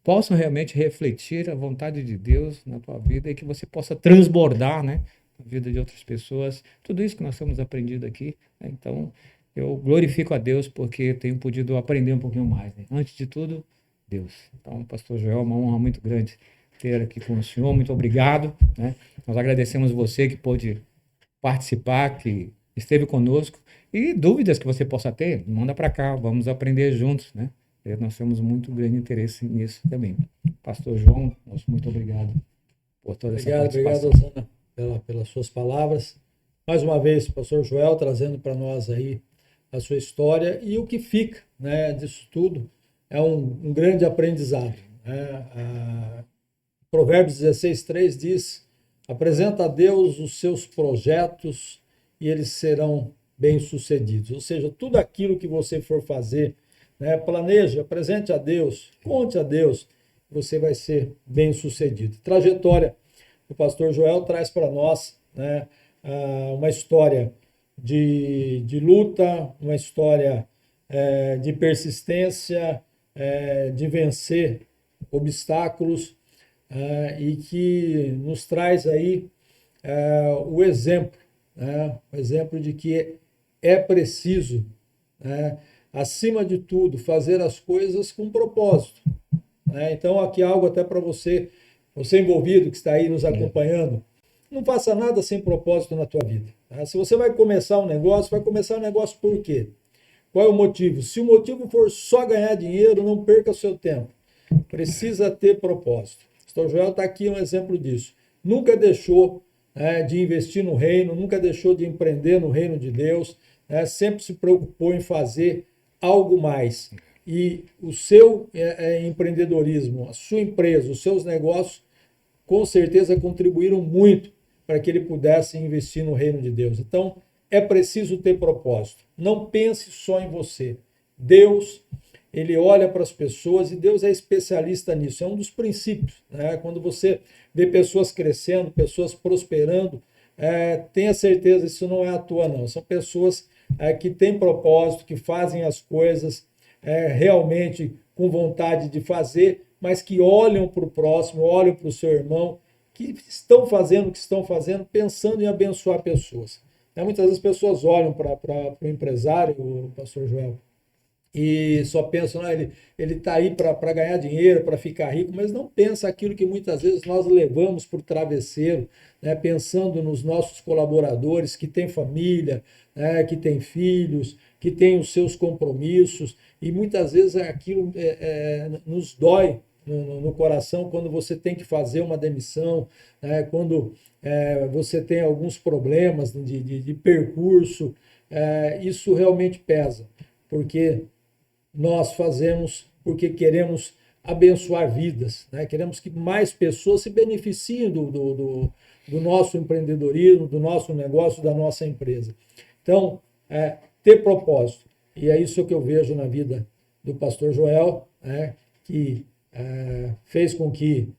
possam realmente refletir a vontade de Deus na tua vida e que você possa transbordar, né, na vida de outras pessoas. Tudo isso que nós temos aprendido aqui. Né? Então, eu glorifico a Deus porque tenho podido aprender um pouquinho mais. Né? Antes de tudo, Deus. Então, pastor Joel, uma honra muito grande ter aqui com o senhor. Muito obrigado. Né? Nós agradecemos você que pôde participar, que esteve conosco. E dúvidas que você possa ter, manda para cá. Vamos aprender juntos. Né? Nós temos muito grande interesse nisso também. Pastor João, muito obrigado por toda essa participação. Obrigado, Rosana, pelas suas palavras. Mais uma vez, pastor Joel trazendo para nós aí a sua história e o que fica, né, disso tudo é um grande aprendizado. Né? Provérbios 16:3 diz, apresenta a Deus os seus projetos e eles serão bem-sucedidos. Ou seja, tudo aquilo que você for fazer, né, planeje, apresente a Deus, conte a Deus, você vai ser bem-sucedido. Trajetória do pastor Joel traz para nós, né, uma história de luta, uma história de persistência, de vencer obstáculos e que nos traz aí o exemplo, né? O exemplo de que é preciso, né, acima de tudo, fazer as coisas com propósito, né? Então, aqui algo até para você envolvido que está aí nos acompanhando, não faça nada sem propósito na tua vida, tá? Se você vai começar um negócio, vai começar um negócio por quê? Qual é o motivo? Se o motivo for só ganhar dinheiro, não perca o seu tempo. Precisa ter propósito. O pastor Joel está aqui um exemplo disso. Nunca deixou de investir no reino, nunca deixou de empreender no reino de Deus, sempre se preocupou em fazer algo mais. E o seu empreendedorismo, a sua empresa, os seus negócios, com certeza contribuíram muito para que ele pudesse investir no reino de Deus. Então, é preciso ter propósito. Não pense só em você. Deus, ele olha para as pessoas e Deus é especialista nisso. É um dos princípios, né? Quando você vê pessoas crescendo, pessoas prosperando, tenha certeza, isso não é à toa, não. São pessoas que têm propósito, que fazem as coisas realmente com vontade de fazer, mas que olham para o próximo, olham para o seu irmão, que estão fazendo o que estão fazendo, pensando em abençoar pessoas. Muitas vezes as pessoas olham para o empresário, o pastor Joel, e só pensam, ele está aí para ganhar dinheiro, para ficar rico, mas não pensa aquilo que muitas vezes nós levamos por travesseiro, né, pensando nos nossos colaboradores que têm família, que têm filhos, que têm os seus compromissos, e muitas vezes aquilo nos dói no coração quando você tem que fazer uma demissão, quando você tem alguns problemas de percurso, isso realmente pesa, porque nós fazemos porque queremos abençoar vidas, né? Queremos que mais pessoas se beneficiem do nosso empreendedorismo, do nosso negócio, da nossa empresa. Então, ter propósito. E é isso que eu vejo na vida do pastor Joel, que fez com que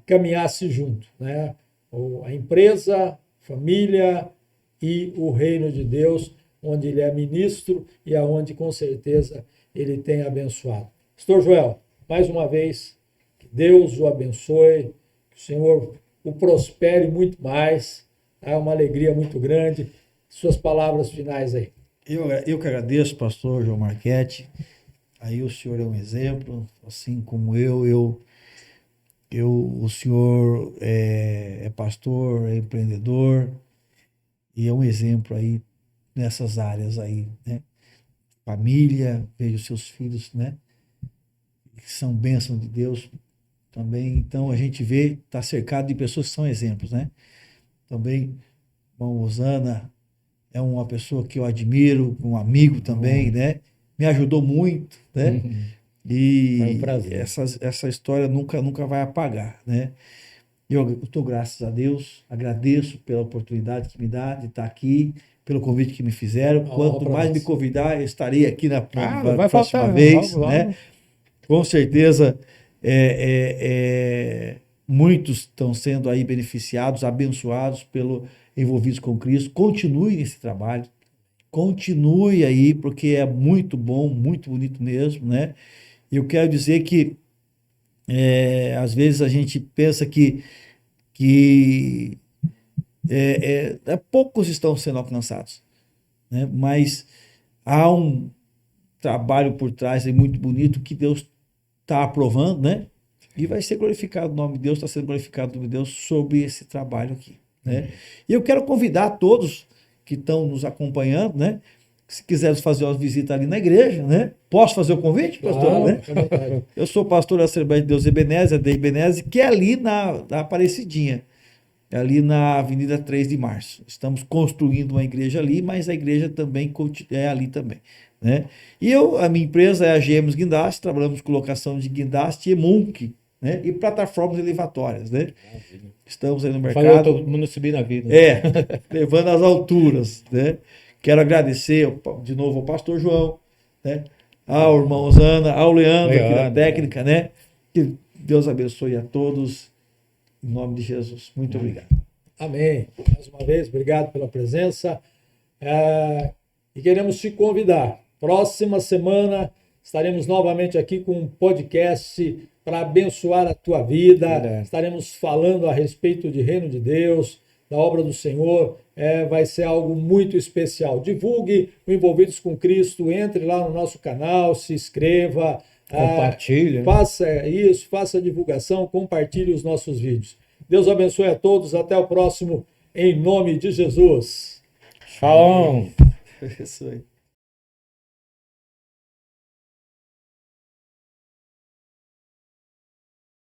caminhasse junto, né? A empresa, família e o reino de Deus, onde ele é ministro e aonde com certeza ele tem abençoado. Pastor Joel, mais uma vez, que Deus o abençoe, que o Senhor o prospere muito mais, é uma alegria muito grande. Suas palavras finais aí. Eu que agradeço, pastor João Marchetti. Aí o senhor é um exemplo, assim como o senhor é pastor, é empreendedor e é um exemplo aí nessas áreas aí, né? Família, vejo seus filhos, né? Que são bênçãos de Deus também. Então a gente vê, está cercado de pessoas que são exemplos, né? Também, irmão Osana é uma pessoa que eu admiro, um amigo também, né? Me ajudou muito, né? E é um prazer. Essa história nunca vai apagar, né? Eu estou, graças a Deus, agradeço pela oportunidade que me dá de estar aqui, pelo convite que me fizeram. Quanto mais me convidar, eu estarei aqui na próxima vez, né? Com certeza, muitos estão sendo aí beneficiados, abençoados, envolvidos com Cristo. Continue nesse trabalho, continue aí, porque é muito bom, muito bonito mesmo, né? Eu quero dizer que às vezes a gente pensa que poucos estão sendo alcançados, né? Mas há um trabalho por trás aí muito bonito que Deus está aprovando, né? E vai ser glorificado o nome de Deus, está sendo glorificado o nome de Deus sobre esse trabalho aqui, né? E eu quero convidar todos que estão nos acompanhando, né? Se quiserem fazer uma visita ali na igreja, né? Posso fazer o convite, pastor? Né? Eu sou pastor da Assembleia de Deus Ebenezer, da Ebenezer, que é ali na Aparecidinha, ali na Avenida 3 de Março. Estamos construindo uma igreja ali, mas a igreja também é ali também, né? E a minha empresa é a GMs Guindaste, trabalhamos com locação de guindaste e EMUNC, né? E plataformas elevatórias, né? Estamos aí no mercado. Falou todo mundo subir na vida. Levando às alturas, né? Quero agradecer de novo ao pastor João, né? Ao irmão Osana, ao Leandro aqui da técnica, né? Que Deus abençoe a todos, em nome de Jesus. Muito obrigado. Amém. Mais uma vez, obrigado pela presença. E queremos te convidar. Próxima semana estaremos novamente aqui com um podcast para abençoar a tua vida. Verdade. Estaremos falando a respeito de Reino de Deus, da obra do Senhor. Vai ser algo muito especial. Divulgue o Envolvidos com Cristo, entre lá no nosso canal, se inscreva, Compartilhe. faça isso, faça a divulgação, compartilhe os nossos vídeos. Deus abençoe a todos, até o próximo, em nome de Jesus. Shalom. Isso aí.